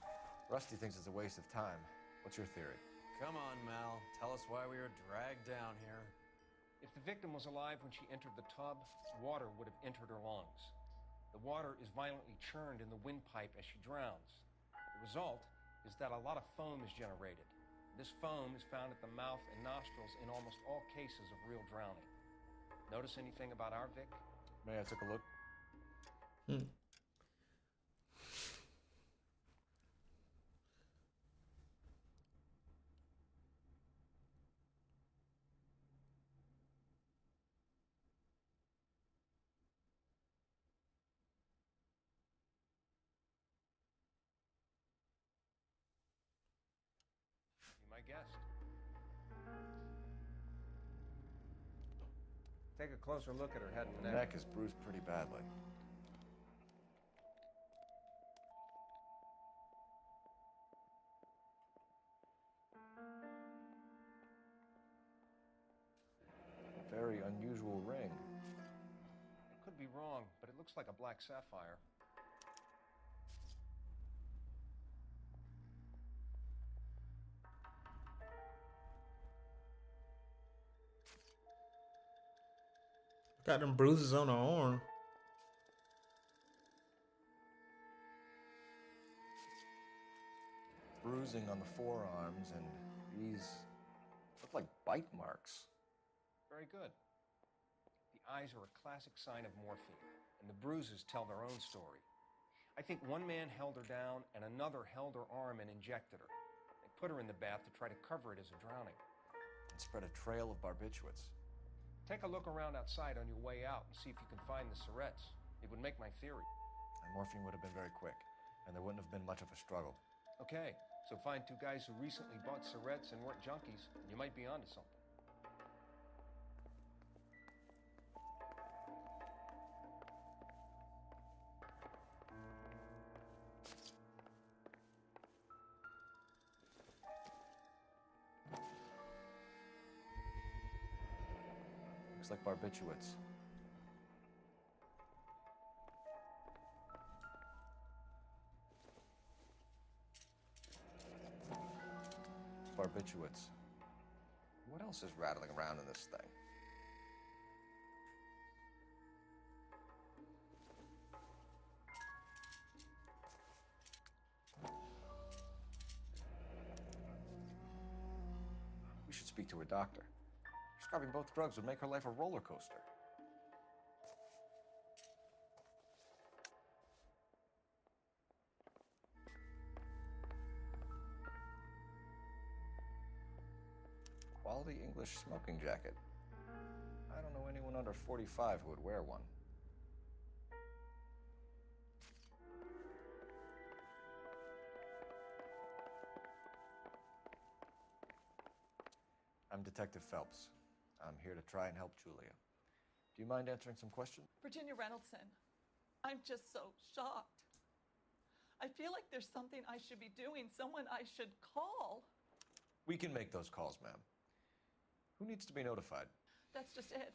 Rusty thinks it's a waste of time. What's your theory? Come on, Mal. Tell us why we were dragged down here. If the victim was alive when she entered the tub, water would have entered her lungs. The water is violently churned in the windpipe as she drowns. The result is that a lot of foam is generated. This foam is found at the mouth and nostrils in almost all cases of real drowning. Notice anything about our Vic? May I take a look? Be my guest. Take a closer look at her head and The neck. neck is bruised pretty badly. A very unusual ring. I could be wrong, but it looks like a black sapphire. Got them bruises on her arm. Bruising on the forearms, and these look like bite marks. Very good. The eyes are a classic sign of morphine, and the bruises tell their own story. I think one man held her down, and another held her arm and injected her. They put her in the bath to try to cover it as a drowning. And spread a trail of barbiturates. Take a look around outside on your way out and see if you can find the syrettes. It would make my theory. And morphine would have been very quick, and there wouldn't have been much of a struggle. Okay, So find two guys who recently bought cigarettes and weren't junkies, and you might be onto something. Looks like barbiturates. Barbiturates. What else is rattling around in this thing? We should speak to a doctor. Prescribing both drugs would make her life a roller coaster. Quality English smoking jacket. I don't know anyone under 45 who would wear one. I'm Detective Phelps. I'm here to try and help Julia. Do you mind answering some questions? Virginia Reynoldson, I'm just so shocked. I feel like there's something I should be doing, someone I should call. We can make those calls, ma'am. Who needs to be notified? That's just it.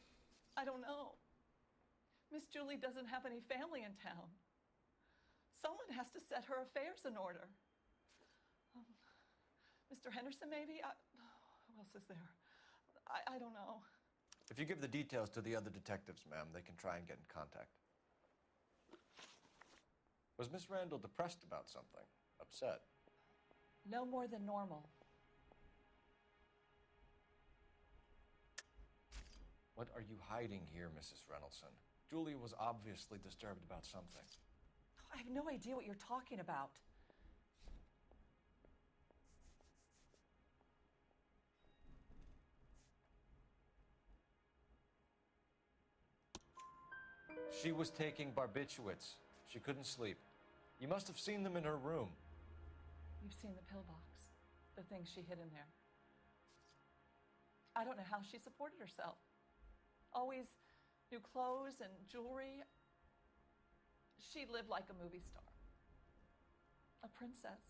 I don't know. Miss Julie doesn't have any family in town. Someone has to set her affairs in order. Mr. Henderson, maybe? Who else is there? I don't know. If you give the details to the other detectives, ma'am, they can try and get in contact. Was Miss Randall depressed about something? Upset? No more than normal. What are you hiding here, Mrs. Reynoldson? Julia was obviously disturbed about something. I have no idea what you're talking about. She was taking barbiturates. She couldn't sleep. You must have seen them in her room. You've seen the pill box, the things she hid in there. I don't know how she supported herself. Always new clothes and jewelry. She lived like a movie star. A princess.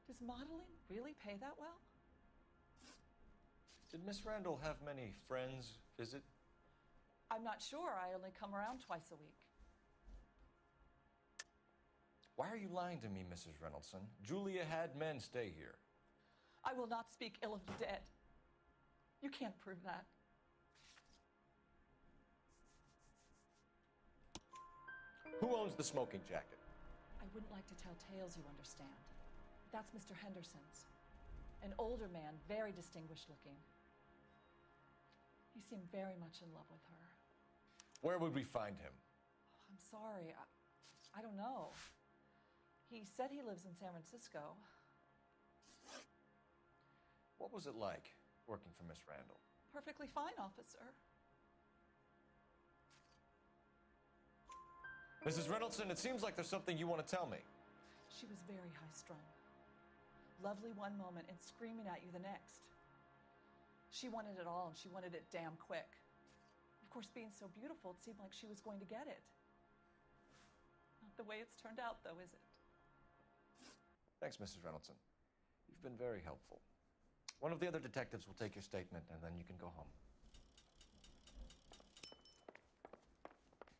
Does modeling really pay that well? Did Miss Randall have many friends visit? I'm not sure. I only come around twice a week. Why are you lying to me, Mrs. Reynoldson? Julia had men stay here. I will not speak ill of the dead. You can't prove that. Who owns the smoking jacket? I wouldn't like to tell tales, you understand. That's Mr. Henderson's. An older man, very distinguished looking. He seemed very much in love with her. Where would we find him? I'm sorry. I don't know. He said he lives in San Francisco. What was it like working for Miss Randall? Perfectly fine, officer. Mrs. Reynoldson, it seems like there's something you want to tell me. She was very high-strung. Lovely one moment and screaming at you the next. She wanted it all, and she wanted it damn quick. Of course, being so beautiful, it seemed like she was going to get it. Not the way it's turned out, though, is it? Thanks, Mrs. Reynoldson. You've been very helpful. One of the other detectives will take your statement, and then you can go home.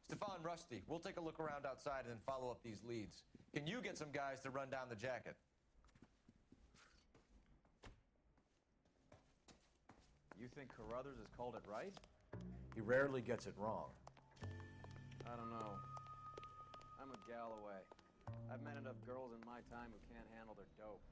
Stefan, Rusty, we'll take a look around outside and then follow up these leads. Can you get some guys to run down the jacket? You think Carruthers has called it right? He rarely gets it wrong. I don't know. I'm a Galloway. I've met enough girls in my time who can't handle their dope.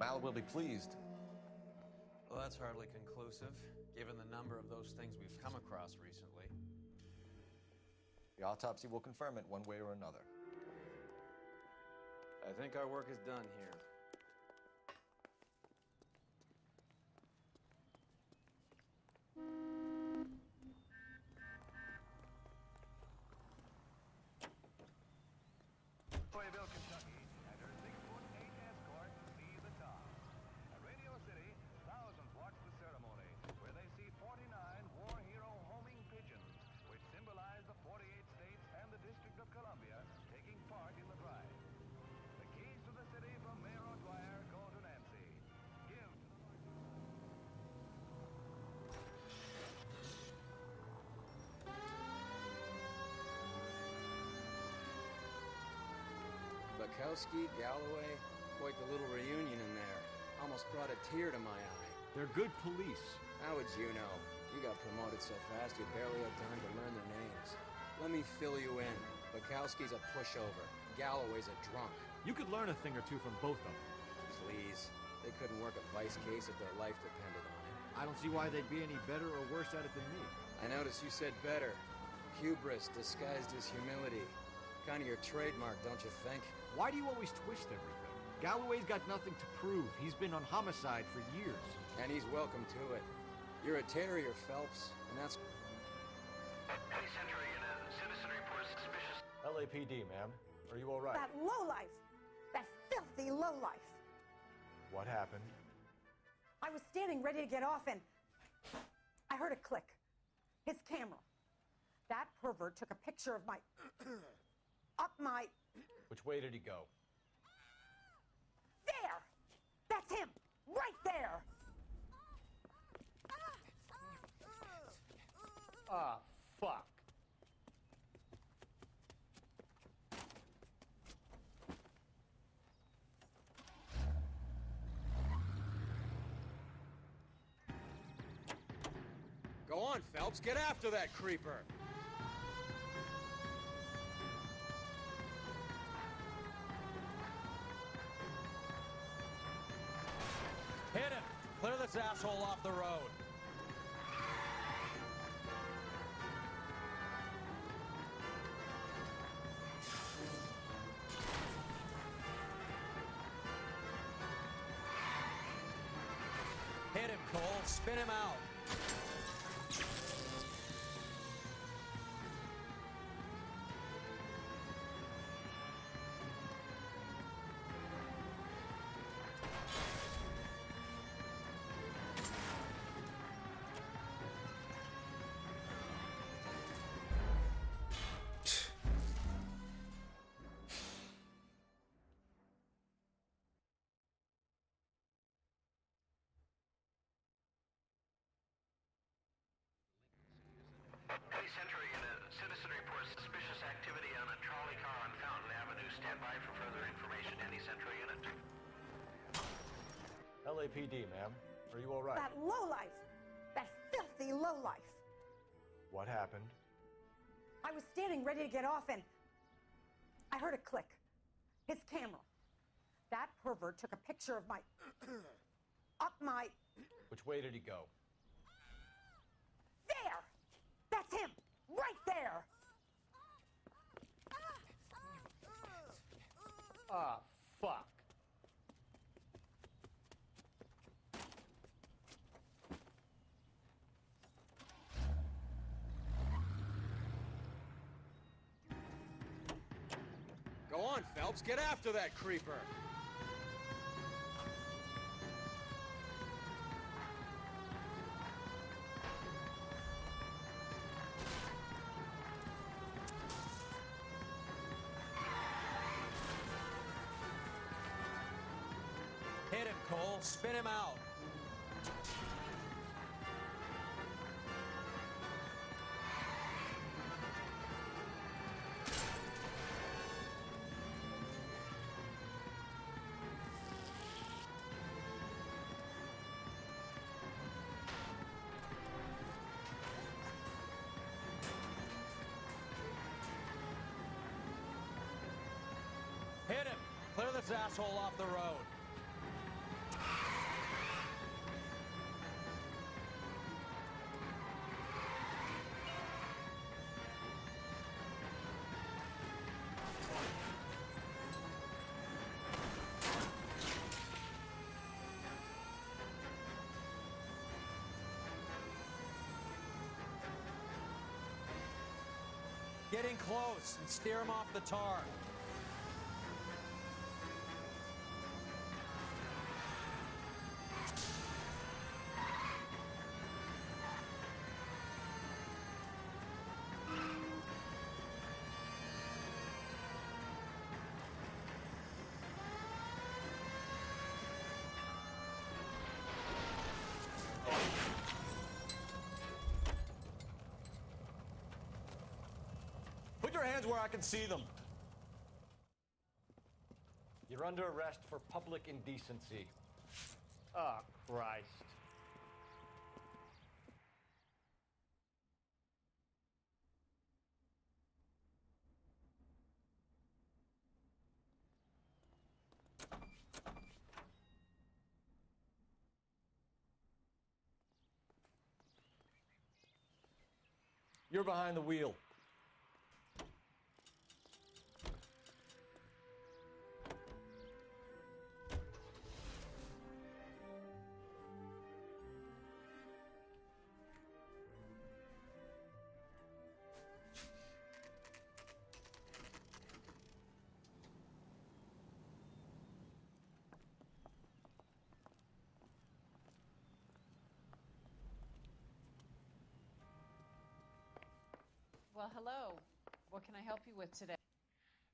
Mal will be pleased. Well, that's hardly conclusive, given the number of those things we've come across recently. The autopsy will confirm it one way or another. I think our work is done here. Louisville, Kentucky, and her 6'8" escort see the top. At Radio City, thousands watch the ceremony, where they see 49 war hero homing pigeons, which symbolize the 48 states and the District of Columbia taking part in the drive. The keys to the city from Mayor O'Dwyer go to Nancy. Give. Bukowski, Galloway, quite the little reunion in there. Almost brought a tear to my eye. They're good police. How would you know? You got promoted so fast you barely had time to learn their names. Let me fill you in. Bukowski's a pushover. Galloway's a drunk. You could learn a thing or two from both of them. Please. They couldn't work a vice case if their life depended on it. I don't see why they'd be any better or worse at it than me. I notice you said better. Hubris disguised as humility. Kind of your trademark, don't you think? Why do you always twist everything? Galloway's got nothing to prove. He's been on homicide for years. And he's welcome to it. You're a terrier, Phelps, and that's... Police entry in a citizen report suspicious. LAPD, ma'am. Are you all right? That lowlife! That filthy lowlife! What happened? I was standing ready to get off and I heard a click. His camera. That pervert took a picture of my... up my... Which way did he go? There! That's him! Right there! Ah, fuck. Go on, Phelps, get after that creeper! Hit him! Clear this asshole off the road. Hit him, Cole. Spin him out. Police entry in a citizen report suspicious activity on a trolley car on Fountain Avenue. Stand by for further information. Any Central unit. LAPD, ma'am. Are you all right? That lowlife! That filthy lowlife! What happened? I was standing ready to get off and I heard a click. His camera. That pervert took a picture of my... up my... Which way did he go? There! That's him! Right there! Ah, fuck. Go on, Phelps, get after that creeper! Hit him, Cole. Spin him out. Hit him. Clear this asshole off the road. Get in close and steer him off the tar. Put your hands where I can see them. You're under arrest for public indecency. Oh, Christ. You're behind the wheel. Well, hello. What can I help you with today?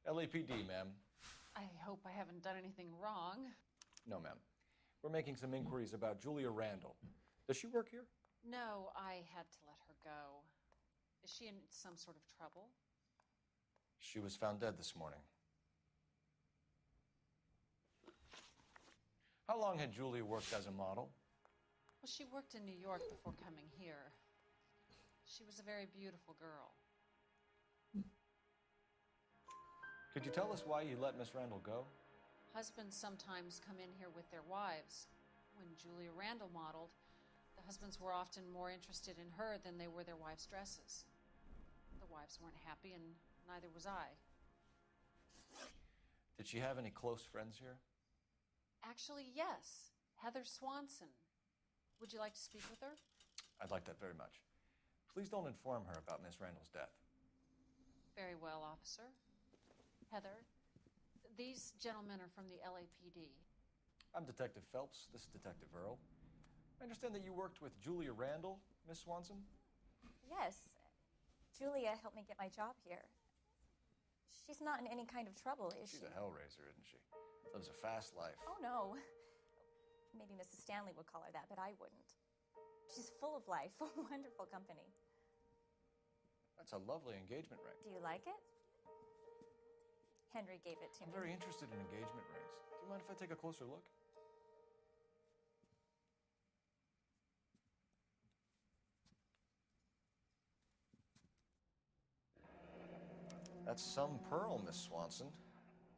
LAPD, ma'am. I hope I haven't done anything wrong. No, ma'am. We're making some inquiries about Julia Randall. Does she work here? No, I had to let her go. Is she in some sort of trouble? She was found dead this morning. How long had Julia worked as a model? Well, she worked in New York before coming here. She was a very beautiful girl. Could you tell us why you let Miss Randall go? Husbands sometimes come in here with their wives. When Julia Randall modeled, the husbands were often more interested in her than they were their wives' dresses. The wives weren't happy, and neither was I. Did she have any close friends here? Actually, yes. Heather Swanson. Would you like to speak with her? I'd like that very much. Please don't inform her about Miss Randall's death. Very well, officer. Heather, these gentlemen are from the LAPD. I'm Detective Phelps. This is Detective Earl. I understand that you worked with Julia Randall, Miss Swanson? Yes. Julia helped me get my job here. She's not in any kind of trouble, is she? She's a hellraiser, isn't she? Lives a fast life. Oh, no. Maybe Mrs. Stanley would call her that, but I wouldn't. She's full of life, a wonderful company. That's a lovely engagement ring. Do you like it? Henry gave it to I'm me. very interested in engagement rings. Do you mind if I take a closer look? That's some pearl, Miss Swanson.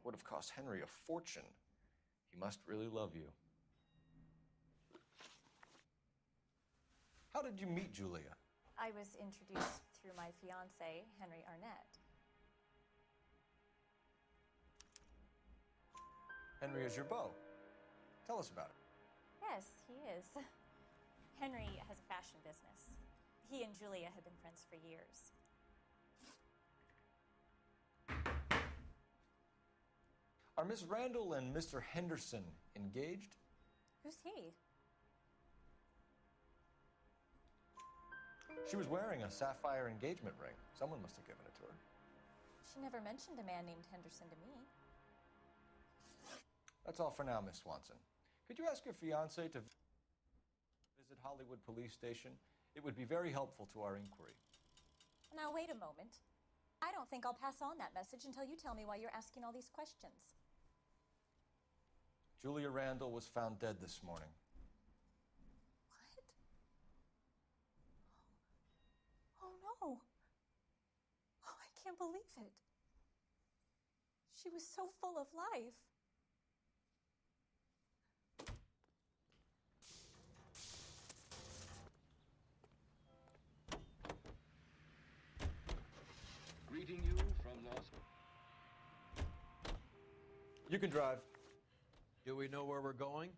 Would have cost Henry a fortune. He must really love you. How did you meet Julia? I was introduced through my fiancé, Henry Arnett. Henry is your beau. Tell us about it. Yes, he is. Henry has a fashion business. He and Julia have been friends for years. Are Miss Randall and Mr. Henderson engaged? Who's he? She was wearing a sapphire engagement ring. Someone must have given it to her. She never mentioned a man named Henderson to me. That's all for now, Miss Swanson. Could you ask your fiancé to visit Hollywood Police Station? It would be very helpful to our inquiry. Now, wait a moment. I don't think I'll pass on that message until you tell me why you're asking all these questions. Julia Randall was found dead this morning. What? Oh, no. Oh, I can't believe it. She was so full of life. Greeting you from Los... You can drive. Do we know where we're going?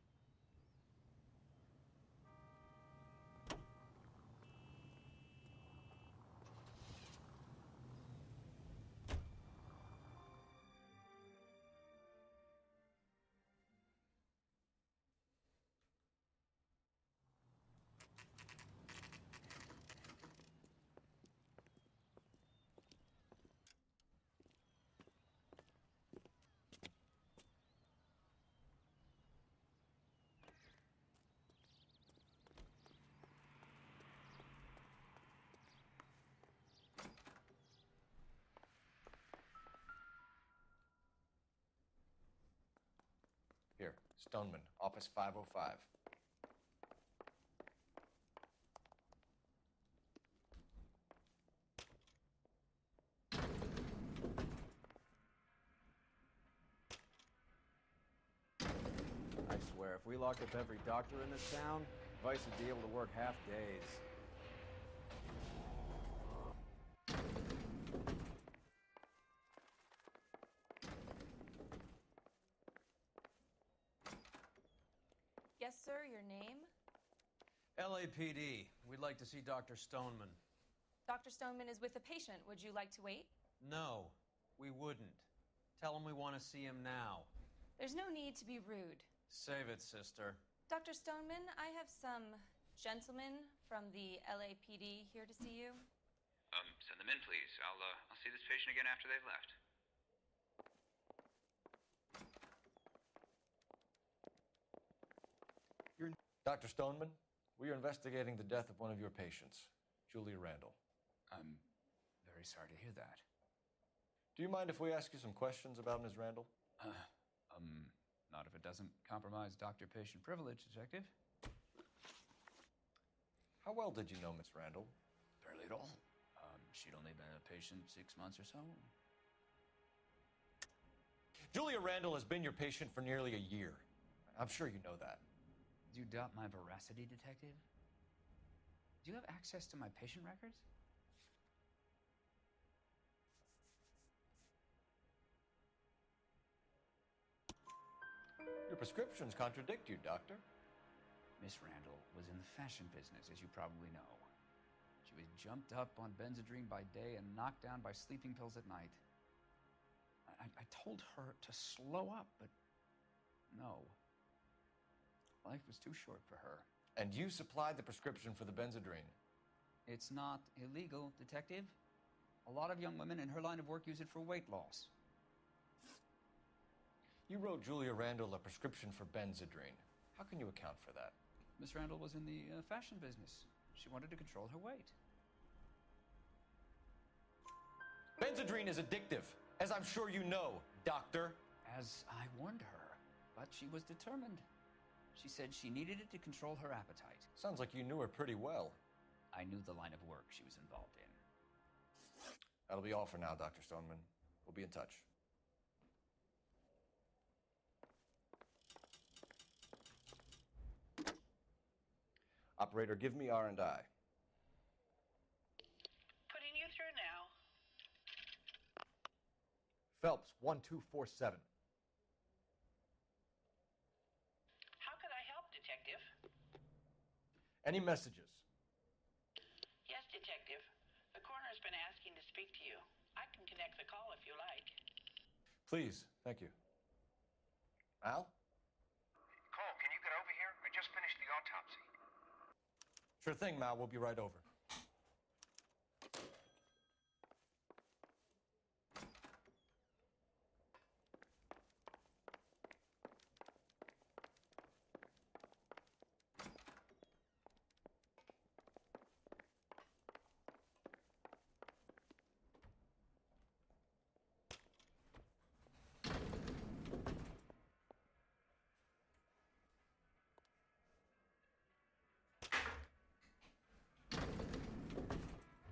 Here, Stoneman, office 505. I swear, if we locked up every doctor in this town, Vice would be able to work half days. Yes, sir, your name? LAPD. We'd like to see Dr. Stoneman. Dr. Stoneman is with a patient. Would you like to wait? No, we wouldn't. Tell him we want to see him now. There's no need to be rude. Save it, sister. Dr. Stoneman, I have some gentlemen from the LAPD here to see you. Send them in, please. I'll see this patient again after they've left. Dr. Stoneman, we are investigating the death of one of your patients, Julia Randall. I'm very sorry to hear that. Do you mind if we ask you some questions about Ms. Randall? Not if it doesn't compromise doctor-patient privilege, Detective. How well did you know Miss Randall? Barely at all. She'd only been a patient 6 months or so. Julia Randall has been your patient for nearly a year. I'm sure you know that. Do you doubt my veracity, Detective? Do you have access to my patient records? Your prescriptions contradict you, Doctor. Miss Randall was in the fashion business, as you probably know. She was jumped up on Benzedrine by day and knocked down by sleeping pills at night. I told her to slow up, but no. Life was too short for her. And you supplied the prescription for the Benzedrine? It's not illegal, Detective. A lot of young women in her line of work use it for weight loss. You wrote Julia Randall a prescription for Benzedrine. How can you account for that? Miss Randall was in the fashion business. She wanted to control her weight. Benzedrine is addictive, as I'm sure you know, Doctor. As I warned her, but she was determined. She said she needed it to control her appetite. Sounds like you knew her pretty well. I knew the line of work she was involved in. That'll be all for now, Dr. Stoneman. We'll be in touch. Operator, give me R&I. Putting you through now. Phelps, 1247. How could I help, Detective? Any messages? Yes, Detective. The coroner's been asking to speak to you. I can connect the call if you like. Please, thank you. Al? Cole, can you get over here? I just finished the autopsy. Sure thing, Mal. We'll be right over.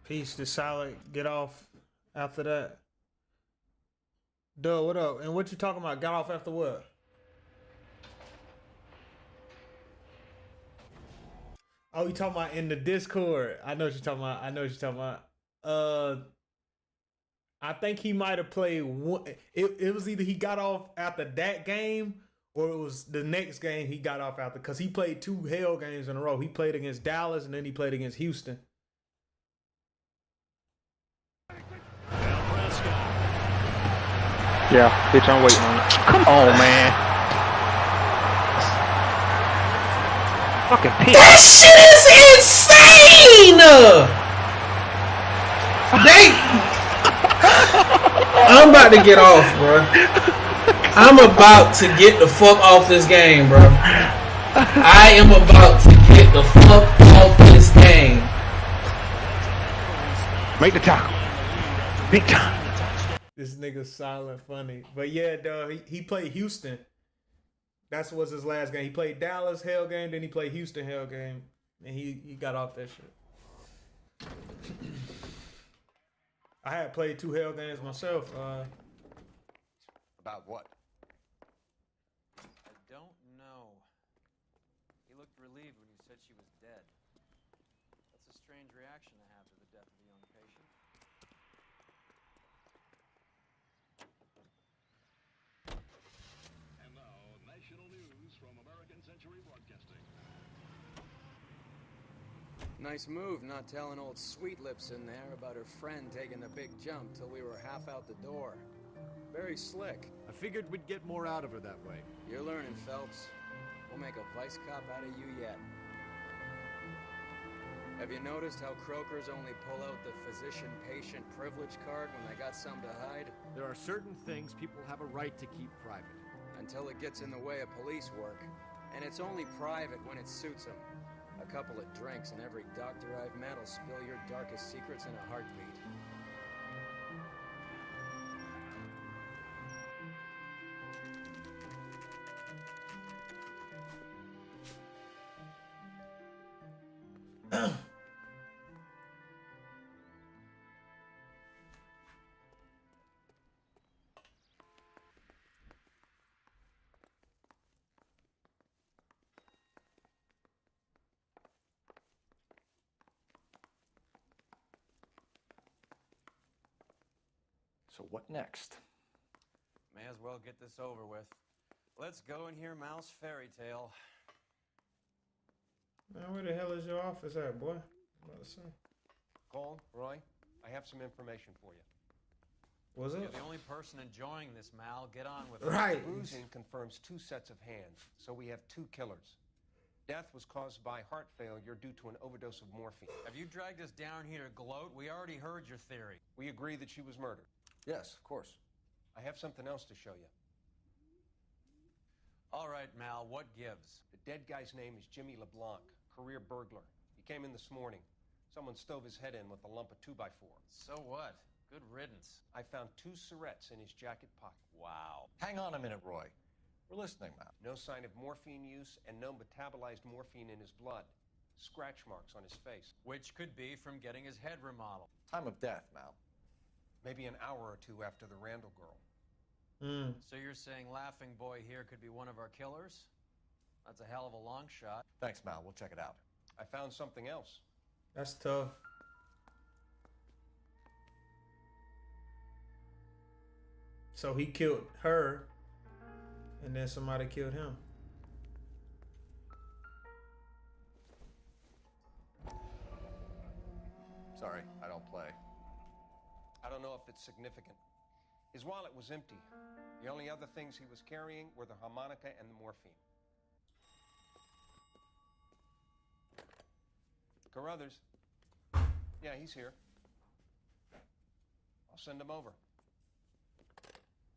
Peace to Solid. Get off after that. Duh, what up? And what you talking about? Got off after what? Oh, you talking about in the Discord? I know what you're talking about. I know what you're talking about. I think he might have played one. It was either he got off after that game or it was the next game he got off after, because he played 2 hell games in a row. He played against Dallas and then he played against Houston. Yeah, bitch, I'm waiting on it. Come on, man. Fucking piss. That shit is insane! I'm about to get off, bro. I'm about to get the fuck off this game, bro. I am about to get the fuck off this game. Make the tackle. Big time. This nigga's silent funny. But yeah, dog, he played Houston. That was his last game. He played Dallas Hell game, then he played Houston Hell game, and he got off that shit. I had played 2 Hell games myself. About what? I don't know. He looked relieved when you said she was dead. That's a strange reaction to have to the death of a young patient. And now, national news from American Century Broadcasting. Nice move not telling old Sweet Lips in there about her friend taking the big jump till we were half out the door. Very slick. I figured we'd get more out of her that way. You're learning, Phelps. We'll make a vice cop out of you yet. Have you noticed how croakers only pull out the physician-patient privilege card when they got something to hide? There are certain things people have a right to keep private. Until it gets in the way of police work. And it's only private when it suits them. A couple of drinks and every doctor I've met will spill your darkest secrets in a heartbeat. So what next? May as well get this over with. Let's go and hear Mal's fairy tale. Man, where the hell is your office at, boy? I'm about to say. Cole, Roy, I have some information for you. What's You're up? the only person enjoying this, Mal. Get on with it. Right. Bruising confirms 2 sets of hands, so we have 2 killers. Death was caused by heart failure due to an overdose of morphine. Have you dragged us down here to gloat? We already heard your theory. We agree that she was murdered. Yes, of course. I have something else to show you. All right, Mal, what gives? The dead guy's name is Jimmy LeBlanc, career burglar. He came in this morning. Someone stove his head in with a lump of 2x4. So what? Good riddance. I found 2 syrettes in his jacket pocket. Wow. Hang on a minute, Roy. We're listening, Mal. No sign of morphine use and no metabolized morphine in his blood. Scratch marks on his face. Which could be from getting his head remodeled. Time of death, Mal. Maybe an hour or 2 after the Randall girl. So you're saying Laughing Boy here could be one of our killers? That's a hell of a long shot. Thanks, Mal. We'll check it out. I found something else. That's tough. So he killed her, and then somebody killed him. Sorry, I don't play. I don't know if it's significant. His wallet was empty. The only other things he was carrying were the harmonica and the morphine. Carruthers. Yeah, he's here. I'll send him over.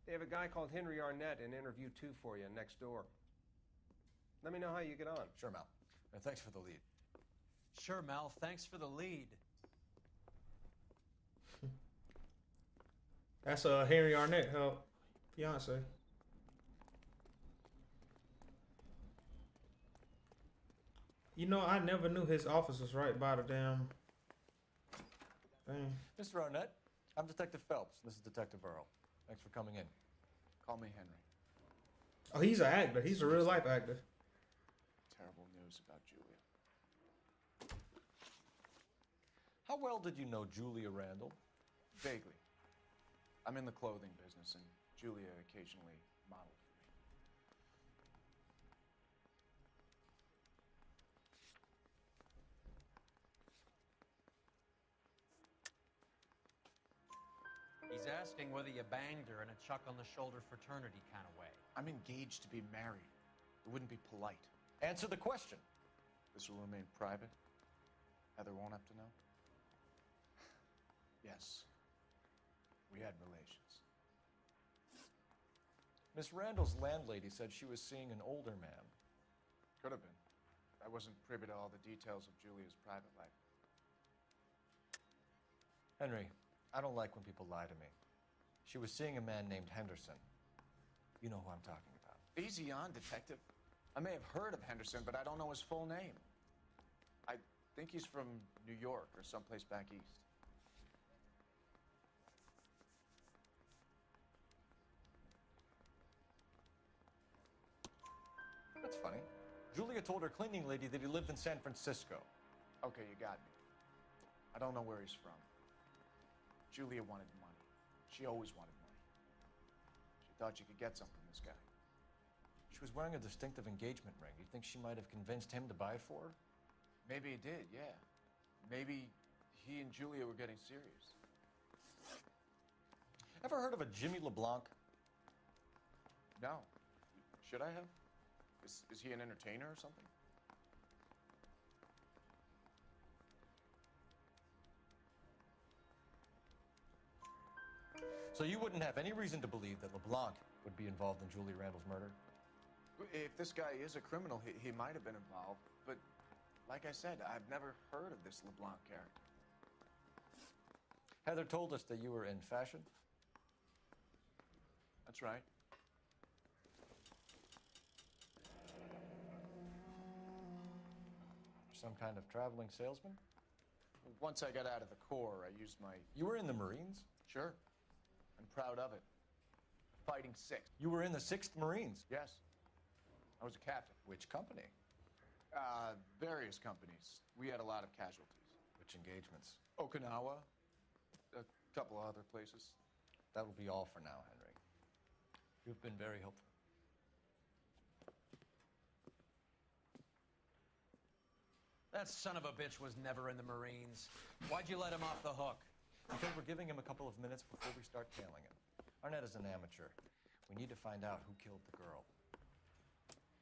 They have a guy called Henry Arnett in interview 2 for you next door. Let me know how you get on. Sure, Mal. And thanks for the lead. Sure, Mal. Thanks for the lead. That's Henry Arnett, her fiance. You know, I never knew his office was right by the damn thing. Mr. Arnett, I'm Detective Phelps. This is Detective Earl. Thanks for coming in. Call me Henry. Oh, he's an actor. He's a real life actor. Terrible news about Julia. How well did you know Julia Randall? Vaguely. I'm in the clothing business, and Julia occasionally modeled for me. He's asking whether you banged her in a chuck on the shoulder fraternity kind of way. I'm engaged to be married. It wouldn't be polite. Answer the question. This will remain private. Heather won't have to know. Yes. We had relations. Miss Randall's landlady said she was seeing an older man. Could have been. I wasn't privy to all the details of Julia's private life. Henry, I don't like when people lie to me. She was seeing a man named Henderson. You know who I'm talking about. Easy on, Detective. I may have heard of Henderson, but I don't know his full name. I think he's from New York or someplace back east. That's funny. Julia told her cleaning lady that he lived in San Francisco. Okay, you got me. I don't know where he's from. Julia wanted money. She always wanted money. She thought she could get some from this guy. She was wearing a distinctive engagement ring. You think she might have convinced him to buy it for her? Maybe he did, yeah. Maybe he and Julia were getting serious. Ever heard of a Jimmy LeBlanc? No. Should I have? Is he an entertainer or something? So you wouldn't have any reason to believe that LeBlanc would be involved in Julia Randall's murder? If this guy is a criminal, he might have been involved. But like I said, I've never heard of this LeBlanc character. Heather told us that you were in fashion. That's right. Some kind of traveling salesman? Once I got out of the Corps, I used my... You were in the Marines? Sure. I'm proud of it. Fighting 6th. You were in the 6th Marines? Yes. I was a captain. Which company? Various companies. We had a lot of casualties. Which engagements? Okinawa. A couple of other places. That will be all for now, Henry. You've been very helpful. That son of a bitch was never in the Marines. Why'd you let him off the hook? Because we're giving him a couple of minutes before we start tailing him. Arnett is an amateur. We need to find out who killed the girl.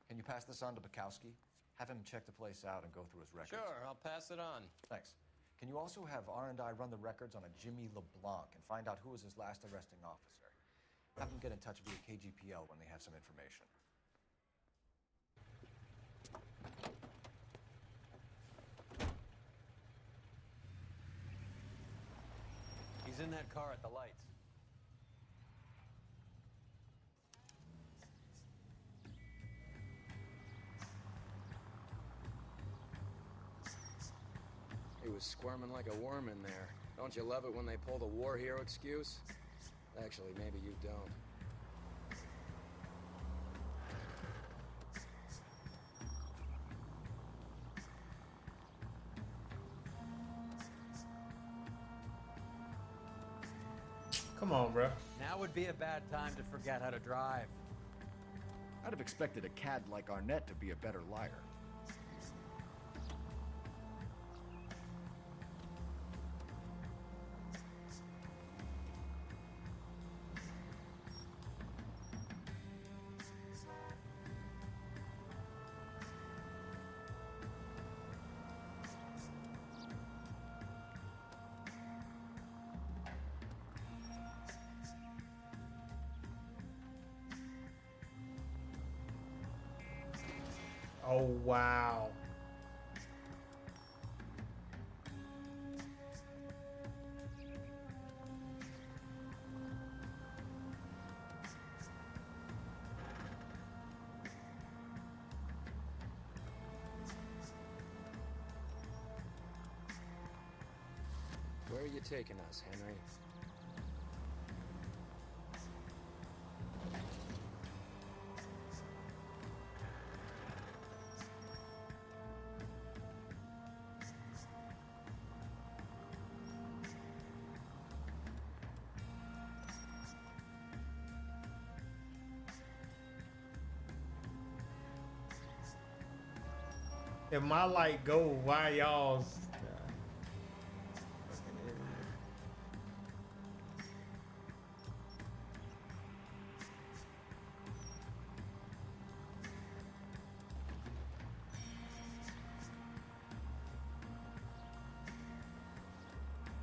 Can you pass this on to Bukowski? Have him check the place out and go through his records. Sure, I'll pass it on. Thanks. Can you also have R&I run the records on a Jimmy LeBlanc and find out who was his last arresting officer? Have them get in touch via KGPL when they have some information. He's in that car at the lights. He was squirming like a worm in there. Don't you love it when they pull the war hero excuse? Actually, maybe you don't. Come on, bro. Now would be a bad time to forget how to drive. I'd have expected a cad like Arnett to be a better liar. Oh, wow. Where are you taking us, Henry? If my light go, why y'all's?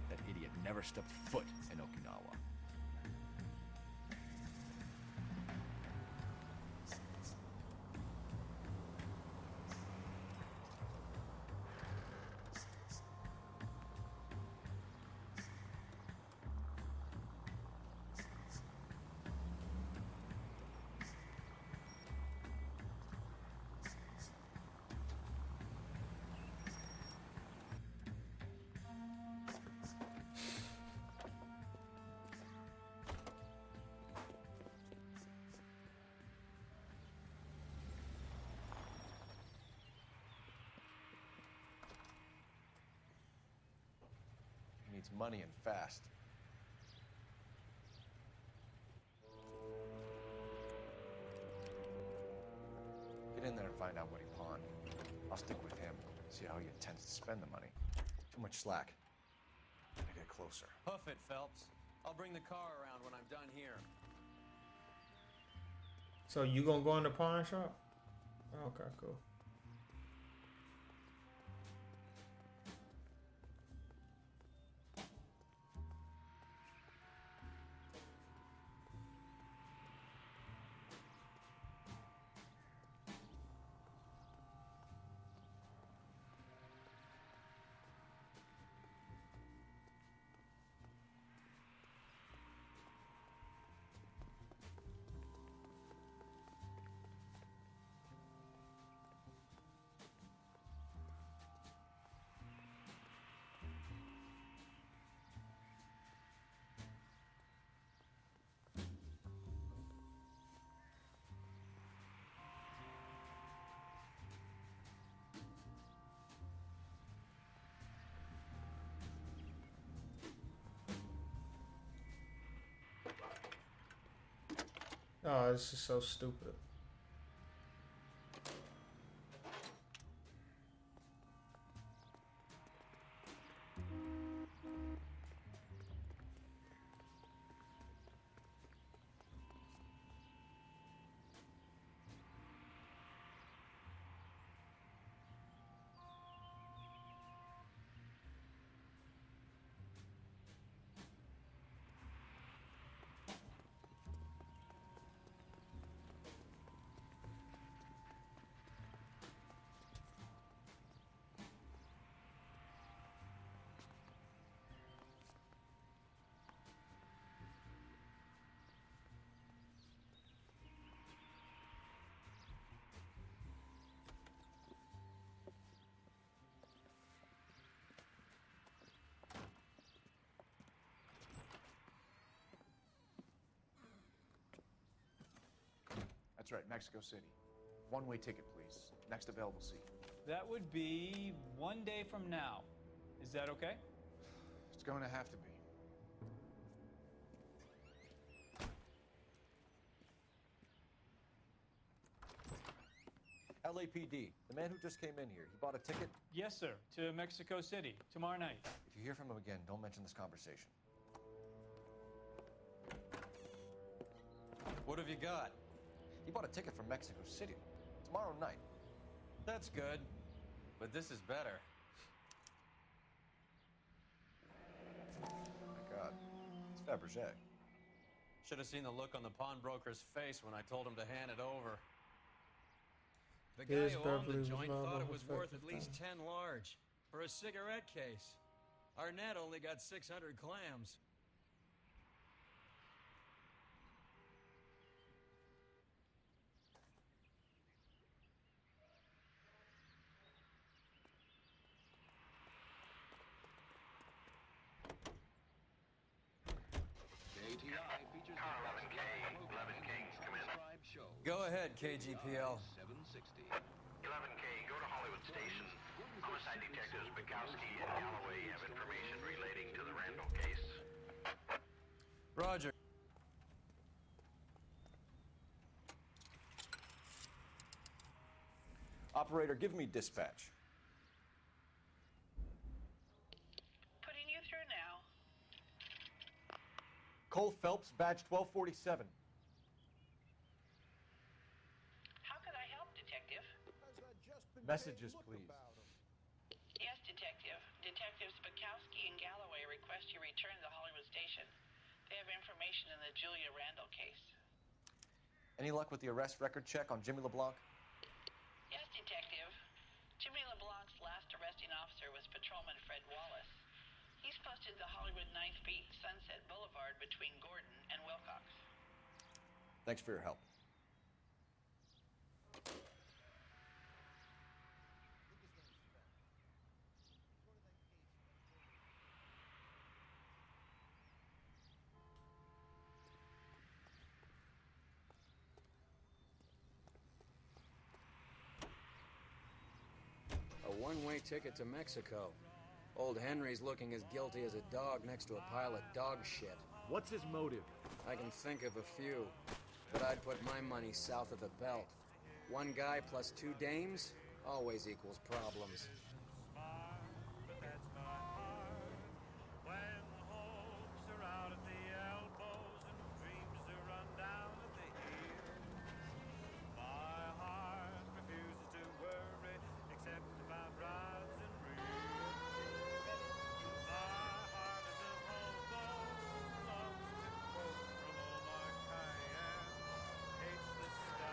That idiot never stepped foot in Okinawa. needs money and fast. Get in there and find out what he pawned. I'll stick with him, see how he intends to spend the money. Too much slack. I get closer. Hoof it, Phelps. I'll bring the car around when I'm done here. So you gonna go in the pawn shop? Okay, cool. Oh, this is so stupid. That's right, Mexico City. One-way ticket, please. Next available seat. That would be 1 day from now. Is that okay? It's going to have to be. LAPD, the man who just came in here, he bought a ticket? Yes, sir. To Mexico City, tomorrow night. If you hear from him again, don't mention this conversation. What have you got? He bought a ticket from Mexico City tomorrow night. That's good, but this is better. Oh my God, it's Fabergé. Should have seen the look on the pawnbroker's face when I told him to hand it over. The guy who owned the joint thought it was worth at least 10 large for a cigarette case. Arnett only got 600 clams. Car 11K, 11K, come in. Go ahead, KGPL. 760. 11K, go to Hollywood Station. Homicide detectives Bukowski and Galloway have information relating to the Randall case. Roger. Operator, give me dispatch. Putting you through now. Cole Phelps, badge 1247. How could I help, Detective? Messages, please. Yes, Detective. Detectives Bukowski and Galloway request you return to the Hollywood Station. They have information in the Julia Randall case. Any luck with the arrest record check on Jimmy LeBlanc? Yes, Detective. Jimmy LeBlanc's last arresting officer was Patrolman Fred Wallace. He's posted to Hollywood 9th Beat, Sunset Boulevard between Gordon and Wilcox. Thanks for your help. A one-way ticket to Mexico. Old Henry's looking as guilty as a dog next to a pile of dog shit. What's his motive? I can think of a few, but I'd put my money south of the belt. One guy plus two dames always equals problems.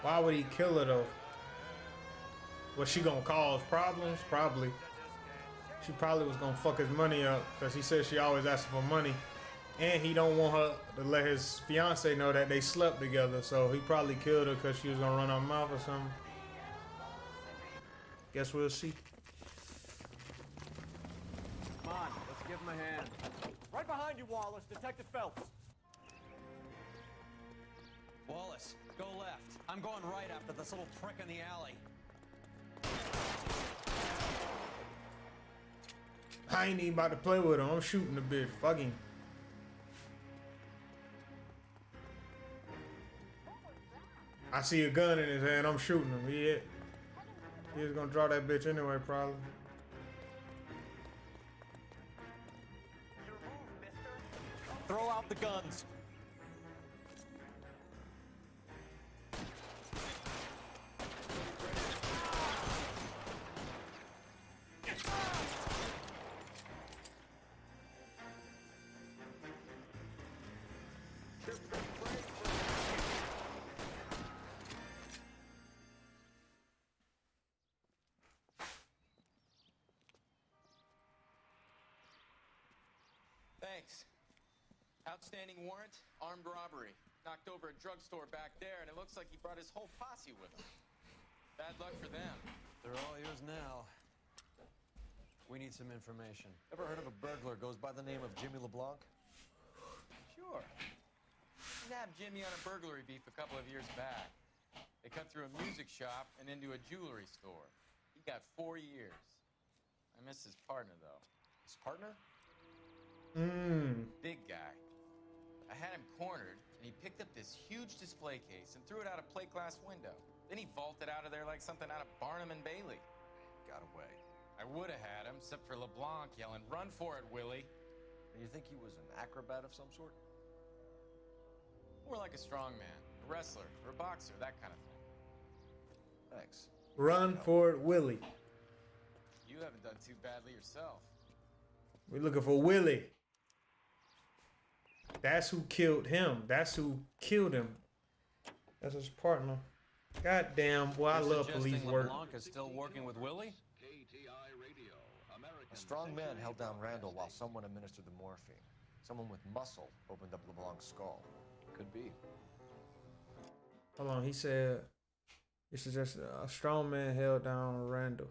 Why would he kill her though? Was she gonna cause problems? Probably. She probably was gonna fuck his money up because he said she always asks for money, and he don't want her to let his fiance know that they slept together. So he probably killed her because she was gonna run her mouth or something. Guess we'll see. Come on, let's give him a hand. Right behind you, Wallace. Detective Phelps. Wallace, go left. I'm going right after this little prick in the alley. I ain't even about to play with him. I'm shooting the bitch. Fuck him. I see a gun in his hand. I'm shooting him. He was gonna draw that bitch anyway, probably. Throw out the guns. Thanks. Outstanding warrant, armed robbery. Knocked over a drugstore back there, and it looks like he brought his whole posse with him. Bad luck for them. They're all yours now. We need some information. Ever heard of a burglar goes by the name of Jimmy LeBlanc? Sure. Nabbed Jimmy on a burglary beef a couple of years back. They cut through a music shop and into a jewelry store. He got 4 years. I miss his partner, though. His partner? Big guy. I had him cornered, and he picked up this huge display case and threw it out a plate glass window. Then he vaulted out of there like something out of Barnum and Bailey. Got away. I would have had him, except for LeBlanc yelling, "Run for it, Willie!" And you think he was an acrobat of some sort? More like a strongman, a wrestler, or a boxer, that kind of thing. Thanks. Run for it, Willie. You haven't done too badly yourself. We're looking for Willie. That's who killed him. That's who killed him. That's his partner. Goddamn, boy, I love police work. LeBlanc is still working with Willie? A strong man held down Randall while someone administered the morphine. Someone with muscle opened up LeBlanc's skull. Could be. Hold on, he said this is just a strong man held down Randall.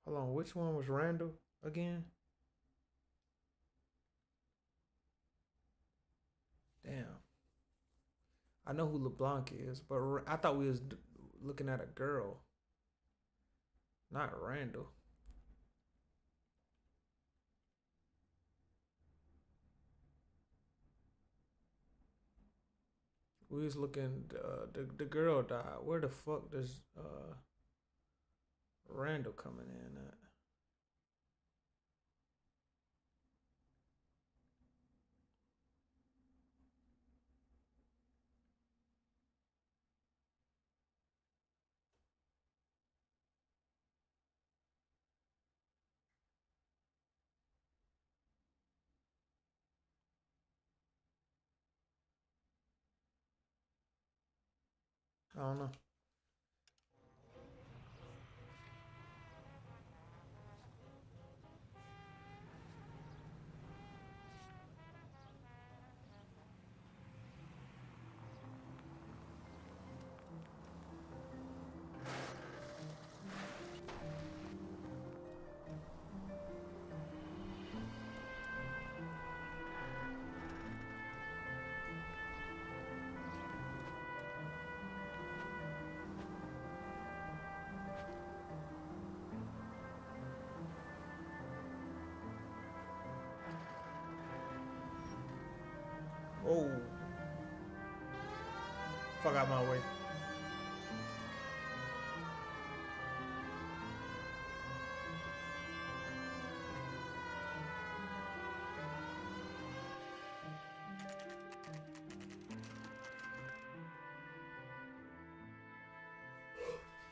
Hold on, which one was Randall again? Damn. I know who LeBlanc is, but I thought we was looking at a girl. Not Randall. We was looking, the girl died. Where the fuck does Randall coming in at? I don't know. Fuck out my way.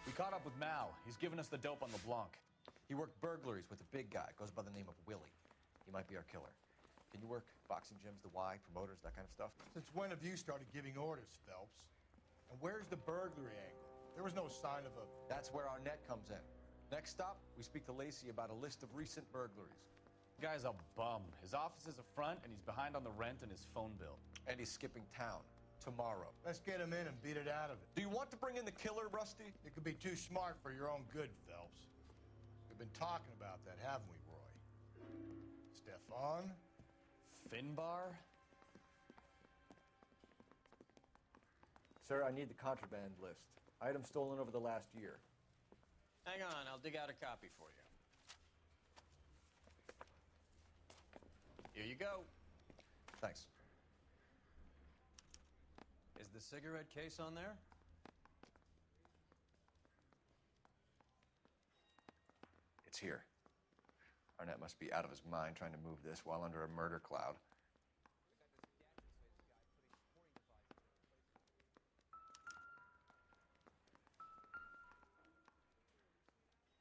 We caught up with Mal. He's given us the dope on LeBlanc. He worked burglaries with a big guy. Goes by the name of Willie. He might be our killer. Can you work boxing gyms, the Y, promoters, that kind of stuff? Since when have you started giving orders, Phelps? And where's the burglary angle? There was no sign of a... That's where Arnett comes in. Next stop, we speak to Lacey about a list of recent burglaries. The guy's a bum. His office is a front, and he's behind on the rent and his phone bill. And he's skipping town tomorrow. Let's get him in and beat it out of it. Do you want to bring in the killer, Rusty? You could be too smart for your own good, Phelps. We've been talking about that, haven't we, Roy? Stefan? Finbar? Sir, I need the contraband list. Items stolen over the last year. Hang on, I'll dig out a copy for you. Here you go. Thanks. Is the cigarette case on there? It's here. Arnett must be out of his mind trying to move this while under a murder cloud.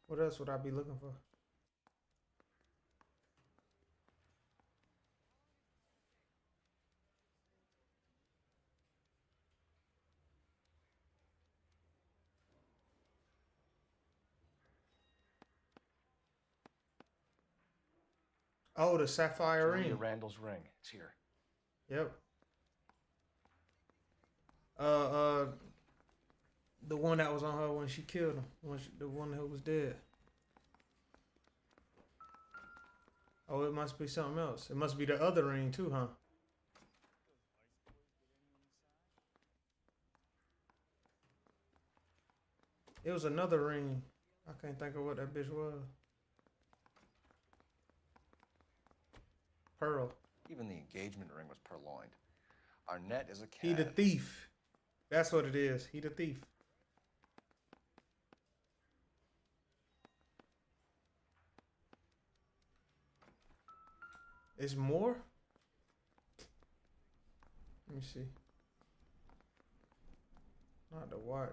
What else would I be looking for? Oh, the sapphire Julia ring. Randall's ring. It's here. Yep. The one that was on her when she killed him. The one who was dead. Oh, it must be something else. It must be the other ring too, huh? It was another ring. I can't think of what that bitch was. Pearl. Even the engagement ring was purloined. Arnett is a cat. He the thief. That's what it is. He the thief. Is more? Let me see. Not the watch.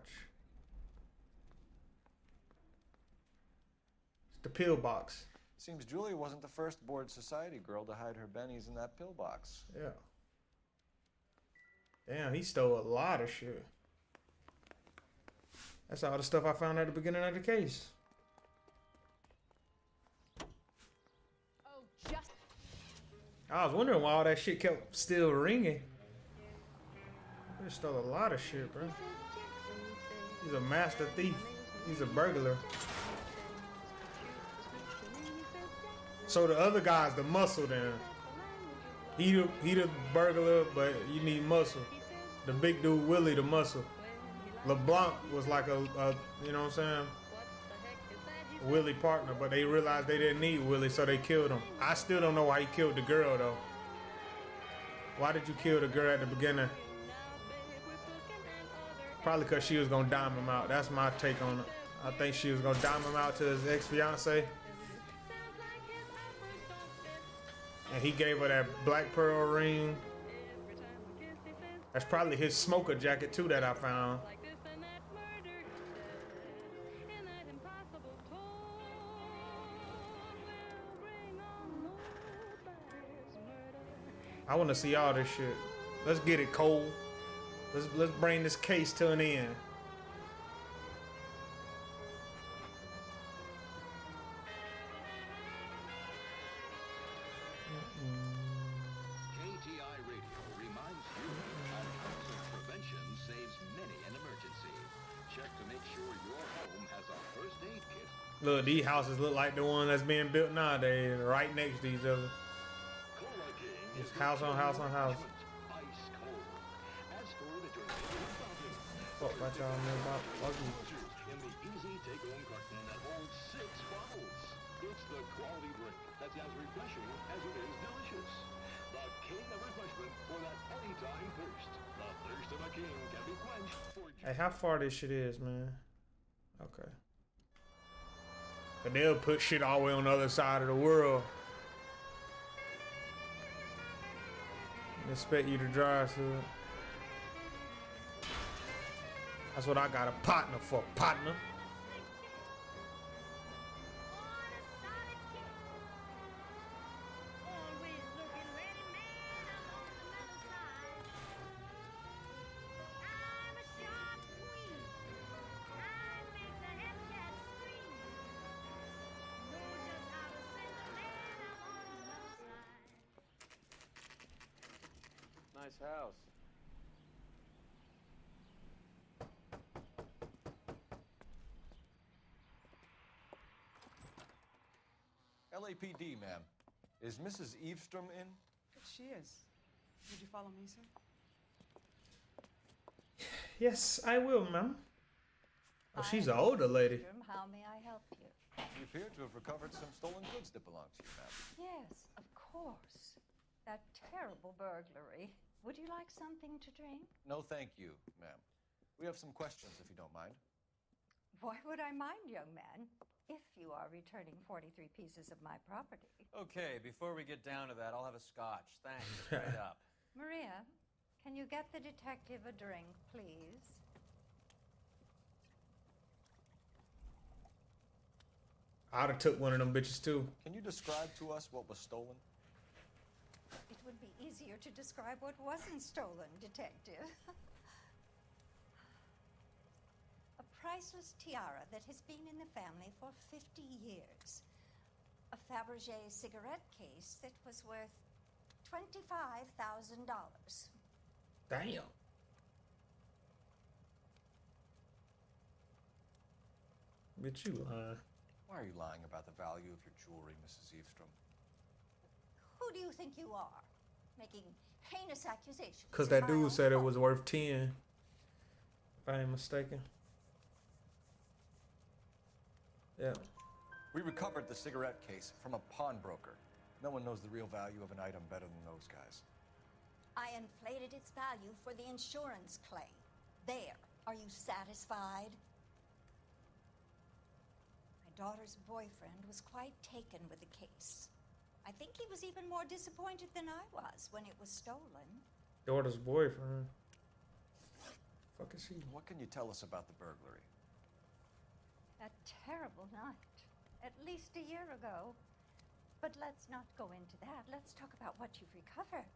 It's the pill box. Seems Julia wasn't the first bored society girl to hide her bennies in that pillbox. Yeah. Damn, he stole a lot of shit. That's all the stuff I found at the beginning of the case. I was wondering why all that shit kept still ringing. He stole a lot of shit, bro. He's a master thief. He's a burglar. So the other guy's the muscle then. He the burglar, but you need muscle. The big dude, Willie, the muscle. LeBlanc was like a you know what I'm saying? Willie partner, but they realized they didn't need Willie, so they killed him. I still don't know why he killed the girl though. Why did you kill the girl at the beginning? Probably because she was gonna dime him out. That's my take on it. I think she was gonna dime him out to his ex-fiance. And he gave her that black pearl ring. That's probably his smoker jacket too that I found. I want to see all this shit. Let's get it, Cole. Let's bring this case to an end. KTI Radio reminds you that toxic prevention saves many an emergency. Check to make sure your home has a first aid kit. Look, these houses look like the one that's being built nowadays, right next to each other. It's house on house on house. Fuck about y'all know about fucking. In the easy take-home carton that holds 6 bottles. It's the quality drink that's as refreshing as it is delicious. The king of refreshment for that anytime thirst. The thirst of a king can be quenched for... Hey, how far this shit is, man? Okay. But they'll put shit all the way on the other side of the world. I expect you to drive to it. That's what I got a partner for, partner. Nice house. LAPD, ma'am. Is Mrs. Eavestrom in? She is. Would you follow me, sir? Yes, I will, ma'am. Oh, she's an older lady. How may I help you? You appear to have recovered some stolen goods that belong to you, ma'am. Yes, of course. That terrible burglary. Would you like something to drink? No, thank you, ma'am. We have some questions, if you don't mind. Why would I mind, young man, if you are returning 43 pieces of my property? Okay, before we get down to that, I'll have a scotch. Thanks, straight up. Maria, can you get the detective a drink, please? I'd have took one of them bitches too. Can you describe to us what was stolen? It would be easier to describe what wasn't stolen, detective. A priceless tiara that has been in the family for 50 years. A Fabergé cigarette case that was worth $25,000. Damn. Bitch, you lying. Why are you lying about the value of your jewelry, Mrs. Eavestrom? Who do you think you are? Making heinous accusations. Because in that my dude own said it home. was worth 10. If I ain't mistaken. Yeah. We recovered the cigarette case from a pawnbroker. No one knows the real value of an item better than those guys. I inflated its value for the insurance claim. There. Are you satisfied? My daughter's boyfriend was quite taken with the case. I think he was even more disappointed than I was when it was stolen. Daughter's boyfriend. Fuck is he? What can you tell us about the burglary? A terrible night. At least a year ago. But let's not go into that. Let's talk about what you've recovered.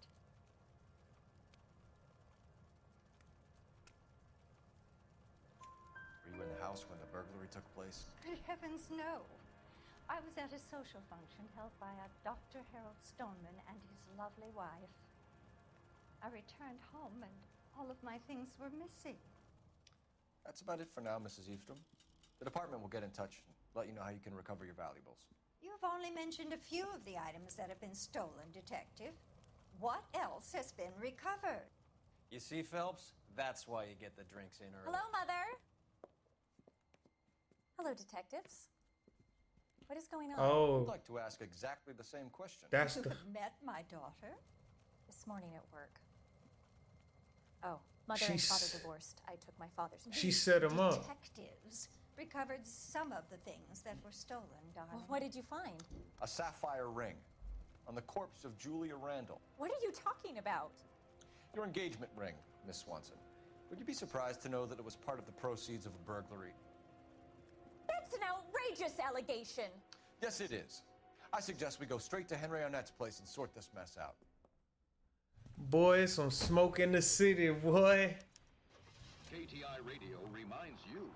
Were you in the house when the burglary took place? Good heavens, no. I was at a social function held by a Dr. Harold Stoneman and his lovely wife. I returned home and all of my things were missing. That's about it for now, Mrs. Eavestrom. The department will get in touch and let you know how you can recover your valuables. You've only mentioned a few of the items that have been stolen, Detective. What else has been recovered? You see, Phelps? That's why you get the drinks in early. Hello, Mother. Hello, detectives. What is going on? Oh. I'd like to ask exactly the same question. That's You the... have met my daughter? This morning at work. Oh, mother and father divorced. I took my father's name. She set him up. Detectives recovered some of the things that were stolen, darling. Well, what did you find? A sapphire ring on the corpse of Julia Randall. What are you talking about? Your engagement ring, Miss Swanson. Would you be surprised to know that it was part of the proceeds of a burglary? That's an outrageous allegation. Yes, it is. I suggest we go straight to Henry Arnett's place and sort this mess out. Boy, some smoke in the city, boy. KTI Radio reminds you,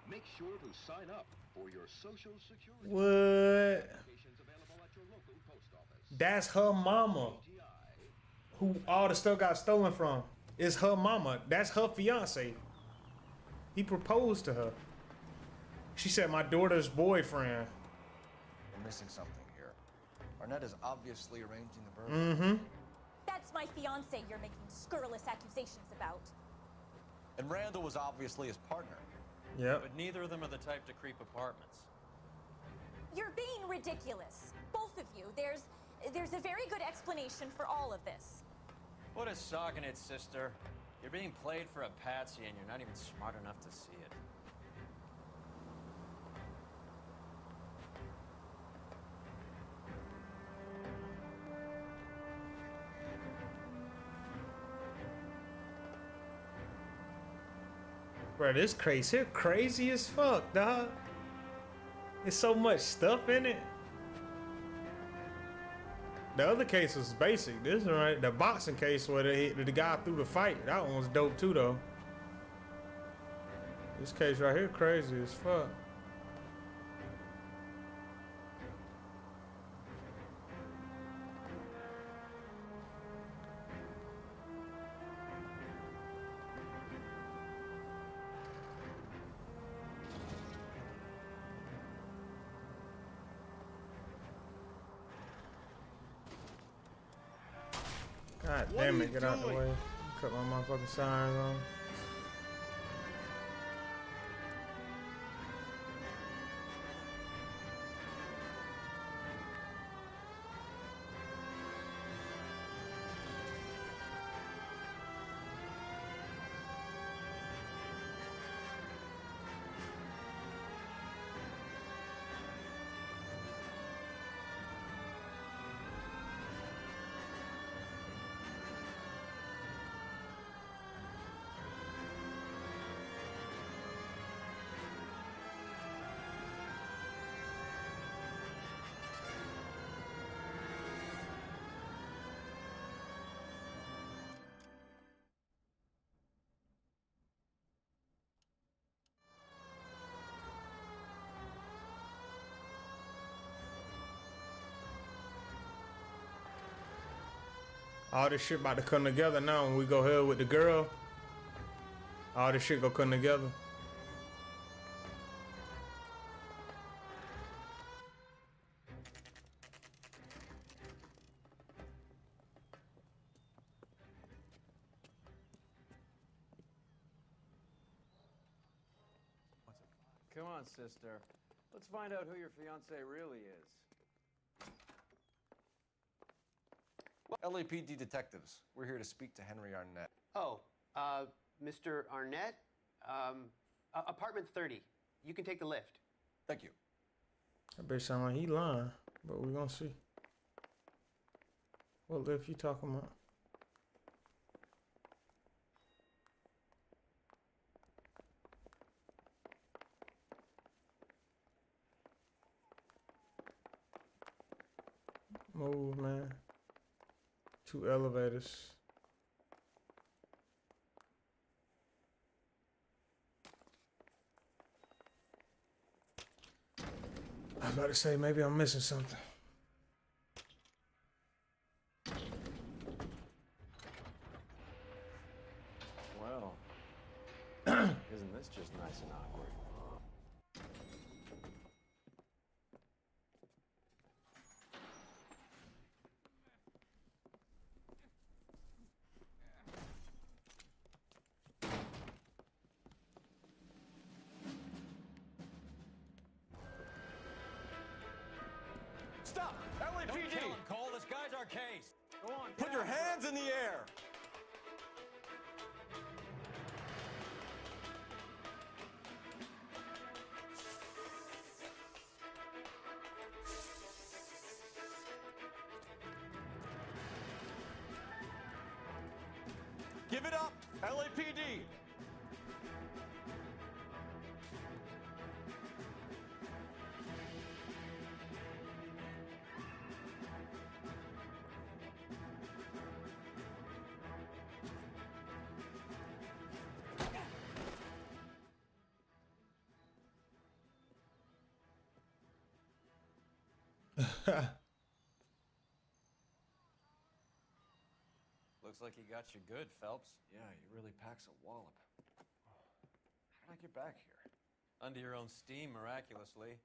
make sure to sign up for your Social Security. What? Applications available at your local post office. That's her mama. Who all the stuff got stolen from. It's her mama. That's her fiance. He proposed to her. She said, my daughter's boyfriend. We're missing something here. Arnett is obviously arranging the burglary. Mm-hmm. That's my fiance you're making scurrilous accusations about. And Randall was obviously his partner. Yep. But neither of them are the type to creep apartments. You're being ridiculous. Both of you. There's There's a very good explanation for all of this. What a sock in it, sister. You're being played for a patsy and you're not even smart enough to see it. Bro, this crazy. Here crazy as fuck, dog. There's so much stuff in it. The other case was basic. This one, right, the boxing case where they hit the guy through the fight. That one was dope too, though. This case right here, crazy as fuck. God damn it, get out the way. Cut my motherfucking sirens on. All this shit about to come together now when we go here with the girl. All this shit gonna come together. Come on, sister. Let's find out who your fiance really is. LAPD detectives. We're here to speak to Henry Arnett. Oh, Mr. Arnett? Apartment 30. You can take the lift. Thank you. That bitch sound like he lying, but we gonna see. What lift you talking about? Move, man. 2 elevators. I was about to say, maybe I'm missing something. Well, isn't this just nice and awkward? Stop! LAPD! Don't kill him, Cole. This guy's our case. Go on. Put your hands in the air! Give it up, LAPD! Looks like he got you good, Phelps. Yeah, he really packs a wallop. How did I get back here? Under your own steam, miraculously.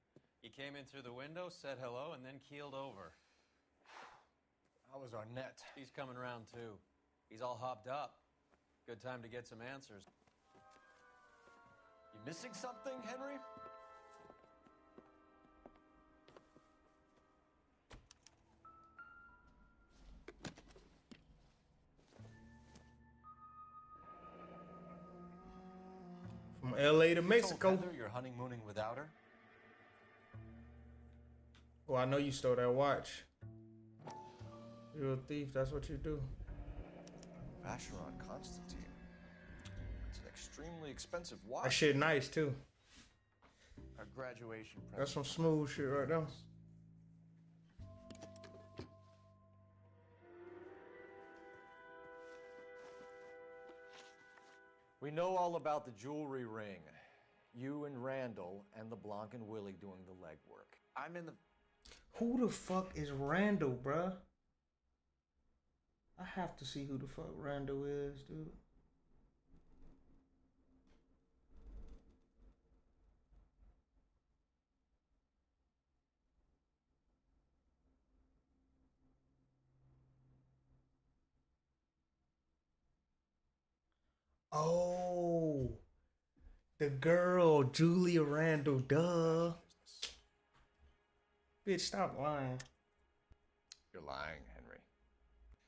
You came in through the window, said hello, and then keeled over. How was Arnett? He's coming around, too. He's all hopped up. Good time to get some answers. You missing something, Henry? LA to You told Mexico. Heather you're honeymooning without her? Well, I know you stole that watch. You're a thief. That's what you do. Vacheron Constantine. It's an extremely expensive watch. That shit nice too. Our graduation present. That's some smooth shit right now. We know all about the jewelry ring. You and Randall and LeBlanc and Willie doing the legwork. I'm in the... Who the fuck is Randall, bruh? I have to see who the fuck Randall is, dude. Oh, the girl, Julia Randall, duh. Bitch, stop lying. You're lying, Henry.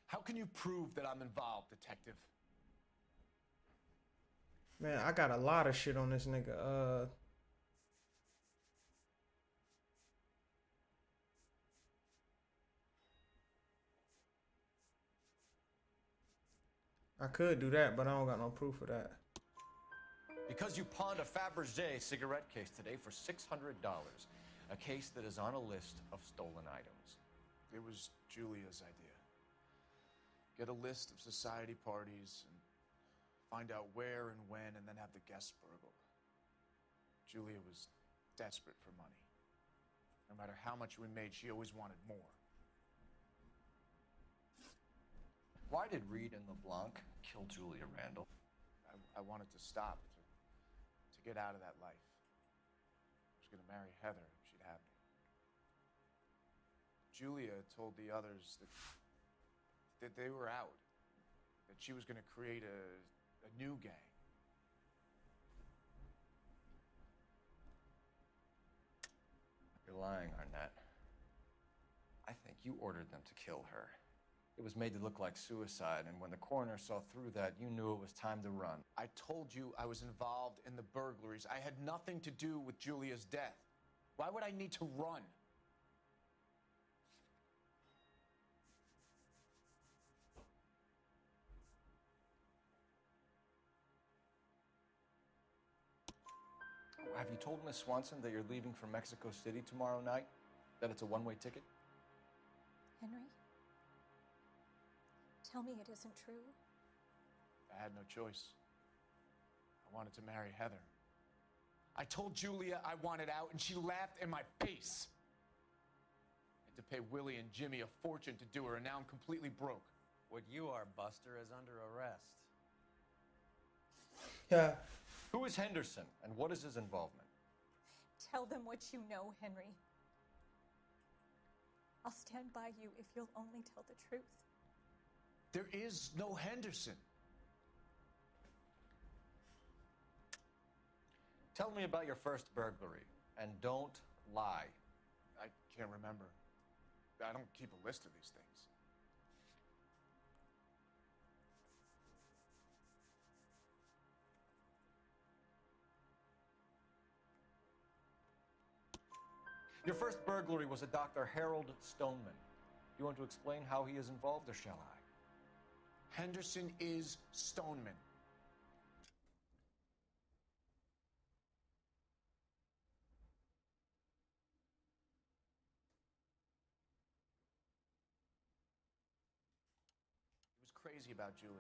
How can you prove that I'm involved, detective? Man, I got a lot of shit on this nigga. I could do that, but I don't got no proof of that. Because you pawned a Fabergé cigarette case today for $600. A case that is on a list of stolen items. It was Julia's idea. Get a list of society parties and find out where and when, and then have the guests burgled. Julia was desperate for money. No matter how much we made, she always wanted more. Why did Reed and LeBlanc kill Julia Randall? I wanted to stop, to get out of that life. I was going to marry Heather if she'd have me. Julia told the others that they were out, that she was going to create a new gang. You're lying, Arnett. I think you ordered them to kill her. It was made to look like suicide, and when the coroner saw through that, you knew it was time to run. I told you I was involved in the burglaries. I had nothing to do with Julia's death. Why would I need to run? Have you told Miss Swanson that you're leaving for Mexico City tomorrow night? That it's a one-way ticket? Henry? Tell me it isn't true. I had no choice. I wanted to marry Heather. I told Julia I wanted out, and she laughed in my face. I had to pay Willie and Jimmy a fortune to do her, and now I'm completely broke. What you are, Buster, is under arrest. Yeah. Who is Henderson, and what is his involvement? Tell them what you know, Henry. I'll stand by you if you'll only tell the truth. There is no Henderson. Tell me about your first burglary, and don't lie. I can't remember. I don't keep a list of these things. Your first burglary was a Dr. Harold Stoneman. You want to explain how he is involved, or shall I? Henderson is Stoneman. He was crazy about Julia.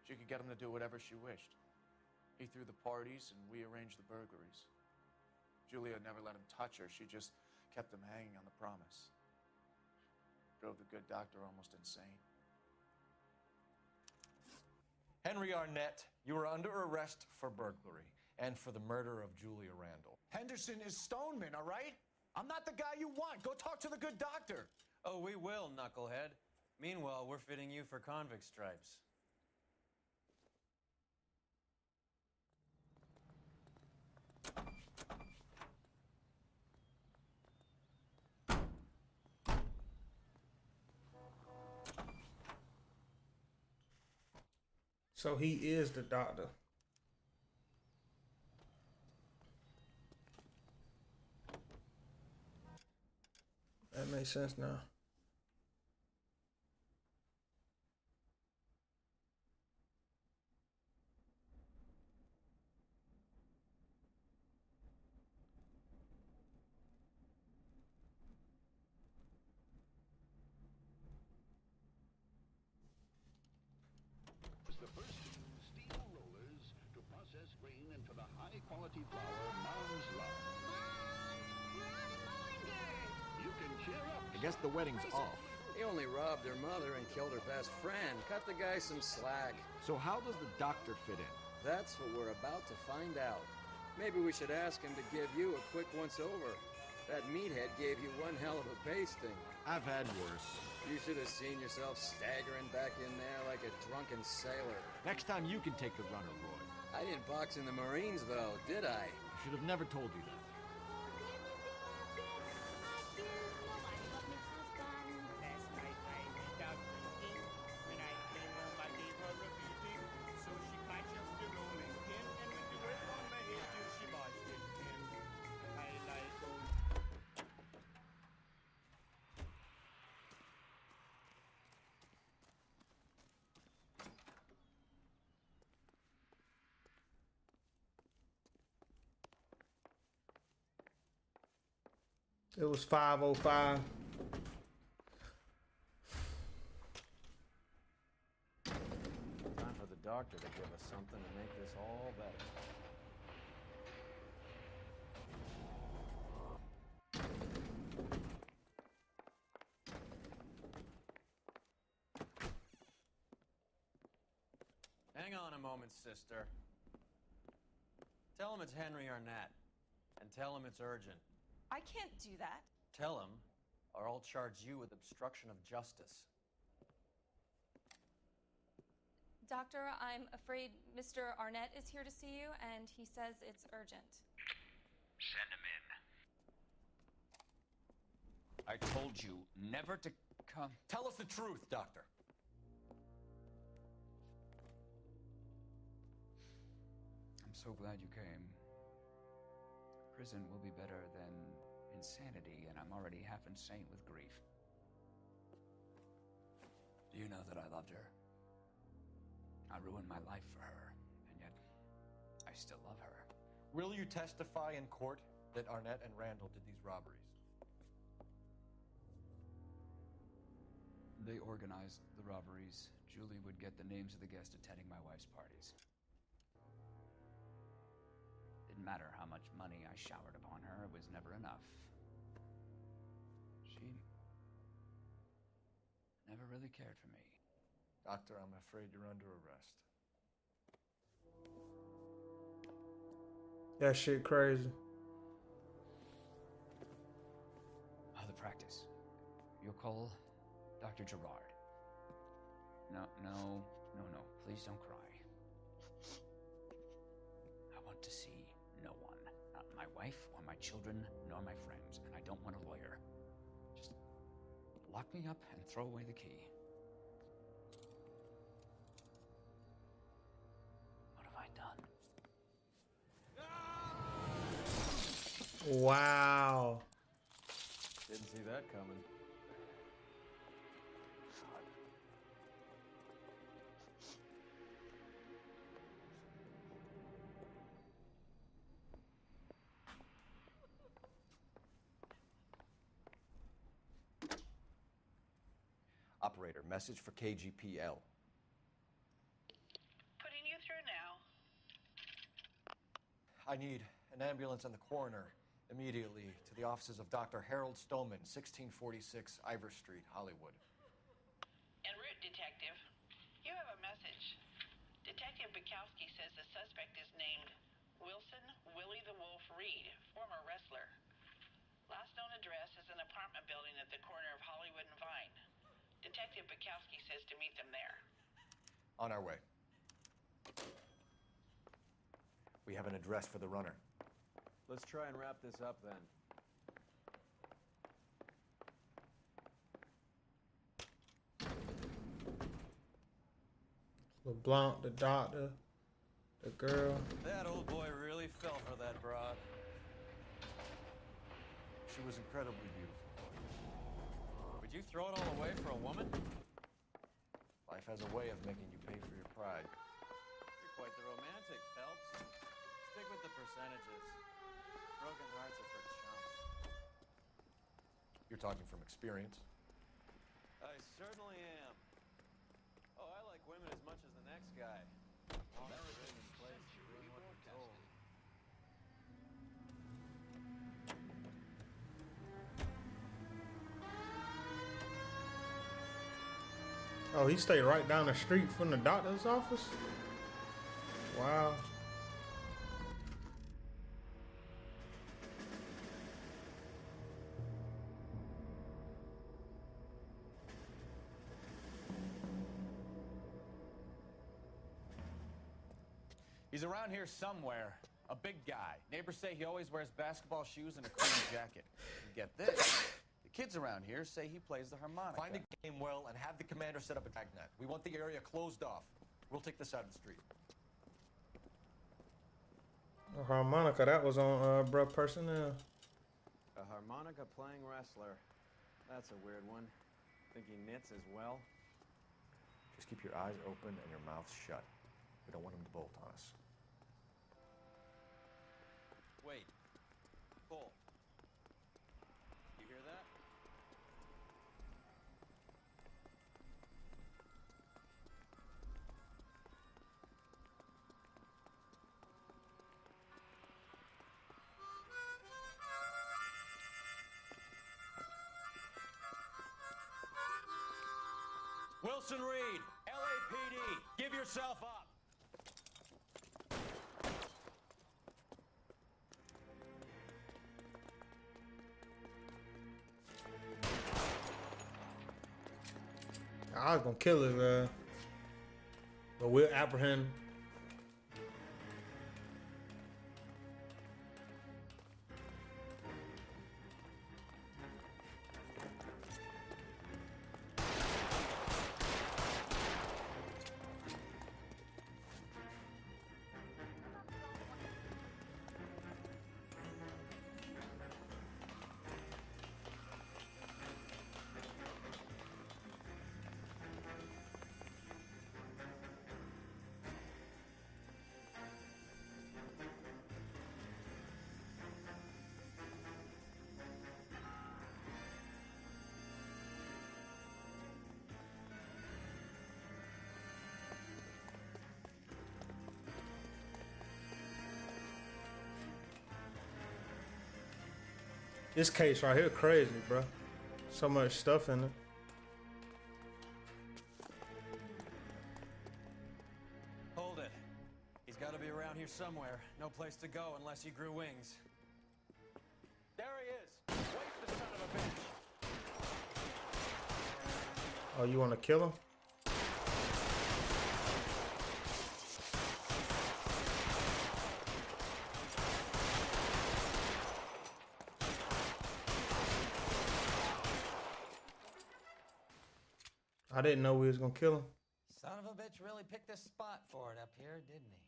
She could get him to do whatever she wished. He threw the parties, and we arranged the burglaries. Julia never let him touch her. She just kept him hanging on the promise. Drove the good doctor almost insane. Henry Arnett, you are under arrest for burglary and for the murder of Julia Randall. Henderson is Stoneman, all right? I'm not the guy you want. Go talk to the good doctor. Oh, we will, knucklehead. Meanwhile, we're fitting you for convict stripes. So he is the doctor. makes sense now. The first steel rollers to process grain into the high-quality flour moms love. You can cheer up. I guess the wedding's off. He only robbed her mother and killed her best friend. Cut the guy some slack. So how does the doctor fit in? That's what we're about to find out. Maybe we should ask him to give you a quick once-over. That meathead gave you one hell of a pasting. I've had worse. You should have seen yourself staggering back in there like a drunken sailor. Next time you can take the runner, Roy. I didn't box in the Marines, though, did I? I should have never told you that. It was 5:05. Time for the doctor to give us something to make this all better. Hang on a moment, sister. Tell him it's Henry Arnett, and tell him it's urgent. I can't do that. Tell him, or I'll charge you with obstruction of justice. Doctor, I'm afraid Mr. Arnett is here to see you, and he says it's urgent. Send him in. I told you never to come. Tell us the truth, Doctor. I'm so glad you came. Prison will be better than insanity, and I'm already half insane with grief. Do you know that I loved her? I ruined my life for her, and yet I still love her. Will you testify in court that Arnett and Randall did these robberies? They organized the robberies. Julie would get the names of the guests attending my wife's parties. Didn't matter how much money I showered upon her, it was never enough. She never really cared for me. Doctor, I'm afraid you're under arrest. That shit crazy. The practice. You'll call Dr. Gerard. No. Please don't cry. I want to see no one. Not my wife or my children, nor my friends. And I don't want a lawyer. Just lock me up and throw away the key. What have I done? Wow. Didn't see that coming. Operator, message for KGPL. Putting you through now. I need an ambulance and the coroner immediately to the offices of Dr. Harold Stoneman, 1646 Ivor Street, Hollywood. En route, Detective. You have a message. Detective Bukowski says the suspect is named Wilson Willie the Wolf Reed, former wrestler. Last known address is an apartment building at the corner of Hollywood and Vine. Detective Bukowski says to meet them there. On our way. We have an address for the runner. Let's try and wrap this up then. LeBlanc, the doctor, the girl. That old boy really fell for that broad. She was incredibly beautiful. Would you throw it all away for a woman? Life has a way of making you pay for your pride. You're quite the romantic, Phelps. Stick with the percentages. Broken hearts are for chumps. You're talking from experience. I certainly am. Oh, I like women as much as the next guy. Oh, he stayed right down the street from the doctor's office? Wow. He's around here somewhere. A big guy. Neighbors say he always wears basketball shoes and a clean jacket. And get this. The kids around here say he plays the harmonica. Find the game well and have the commander set up a dragnet. We want the area closed off. We'll take this side of the street. A harmonica, that was on Bruh Personnel. A harmonica playing wrestler. That's a weird one. Think he knits as well? Just keep your eyes open and your mouth shut. We don't want him to bolt on us. Wait. Cole. You hear that? Wilson Reed, LAPD, give yourself up. I was gonna kill his but we'll apprehend him. This case right here crazy, bro. So much stuff in it. Hold it. He's got to be around here somewhere. No place to go unless he grew wings. There he is. Wait, the son of a bitch. Oh, you want to kill him? I didn't know we was gonna kill him. Son of a bitch really picked a spot for it up here, didn't he?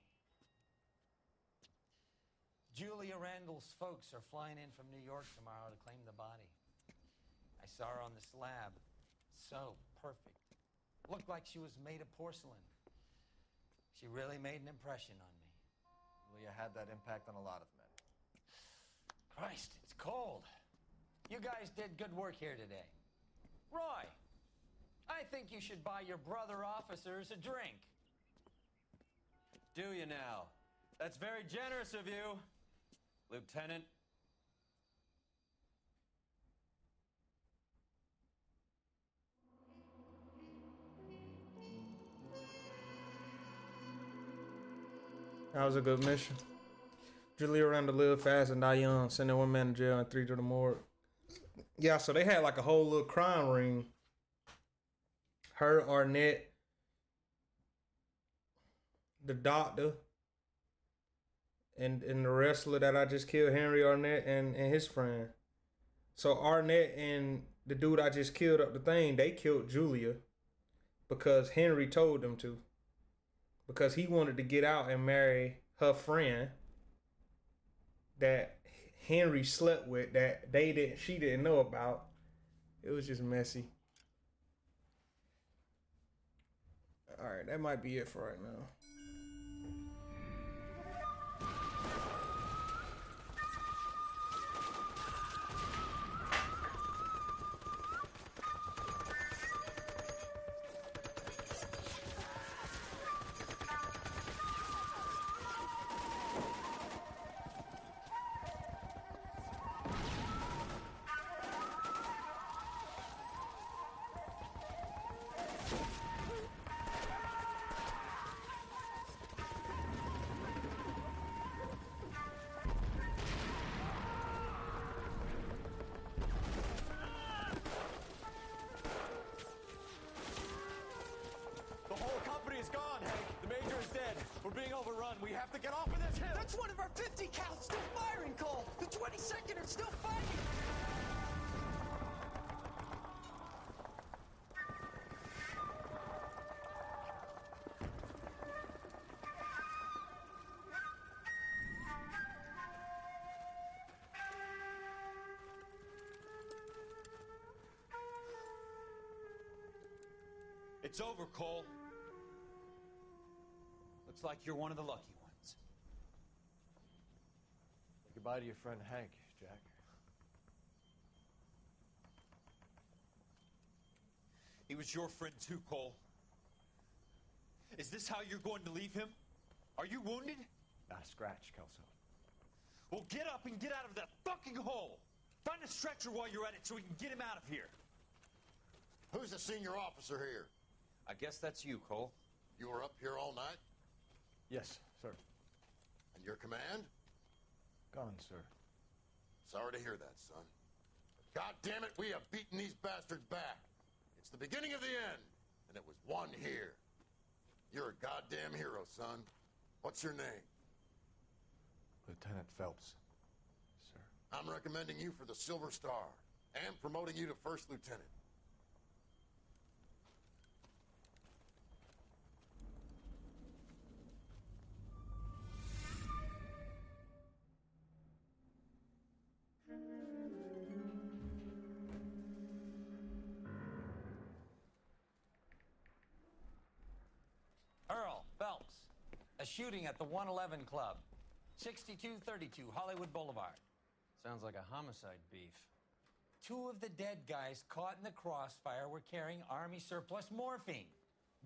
Julia Randall's folks are flying in from New York tomorrow to claim the body. I saw her on the slab. So perfect. Looked like she was made of porcelain. She really made an impression on me. Julia had that impact on a lot of men. Christ, it's cold. You guys did good work here today. Roy, I think you should buy your brother officers a drink. Do you now? That's very generous of you, Lieutenant. That was a good mission. Julia Randall live fast and die young, sending one man to jail and 3 to the morgue. Yeah, so they had like a whole little crime ring. Her, Arnett, the doctor, and the wrestler that I just killed, Henry Arnett, and his friend. So Arnett and the dude I just killed up the thing, they killed Julia because Henry told them to. Because he wanted to get out and marry her friend that Henry slept with, that she didn't know about. It was just messy. All right, that might be it for right now. The whole company is gone, Hank. The major is dead. We're being overrun. We have to get off of this hill. That's one of our 50 cals still firing, Cole. The 22nd are still fighting. It's over, Cole. Looks like you're one of the lucky ones. Say goodbye to your friend Hank, Jack. He was your friend too, Cole. Is this how you're going to leave him? Are you wounded? Not a scratch, Kelso. Well, get up and get out of that fucking hole. Find a stretcher while you're at it so we can get him out of here. Who's the senior officer here? I guess that's you, Cole. You were up here all night? Yes, sir. And your command? Gone, sir. Sorry to hear that, son. But God damn it, we have beaten these bastards back. It's the beginning of the end, and it was one here. You're a goddamn hero, son. What's your name? Lieutenant Phelps, sir. I'm recommending you for the Silver Star and promoting you to First Lieutenant. Earl Phelps, a shooting at the 111 Club, 6232 Hollywood Boulevard. Sounds like a homicide beef. 2 of the dead guys caught in the crossfire were carrying Army surplus morphine.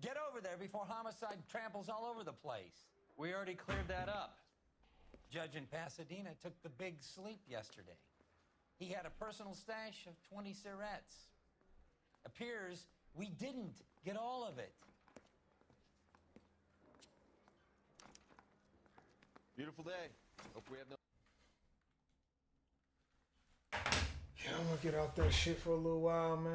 Get over there before homicide tramples all over the place. We already cleared that up. Judge in Pasadena took the big sleep yesterday. He had a personal stash of 20 cigarettes. Appears we didn't get all of it. Beautiful day. Hope we have no... Yeah, I'm gonna get off that shit for a little while, man.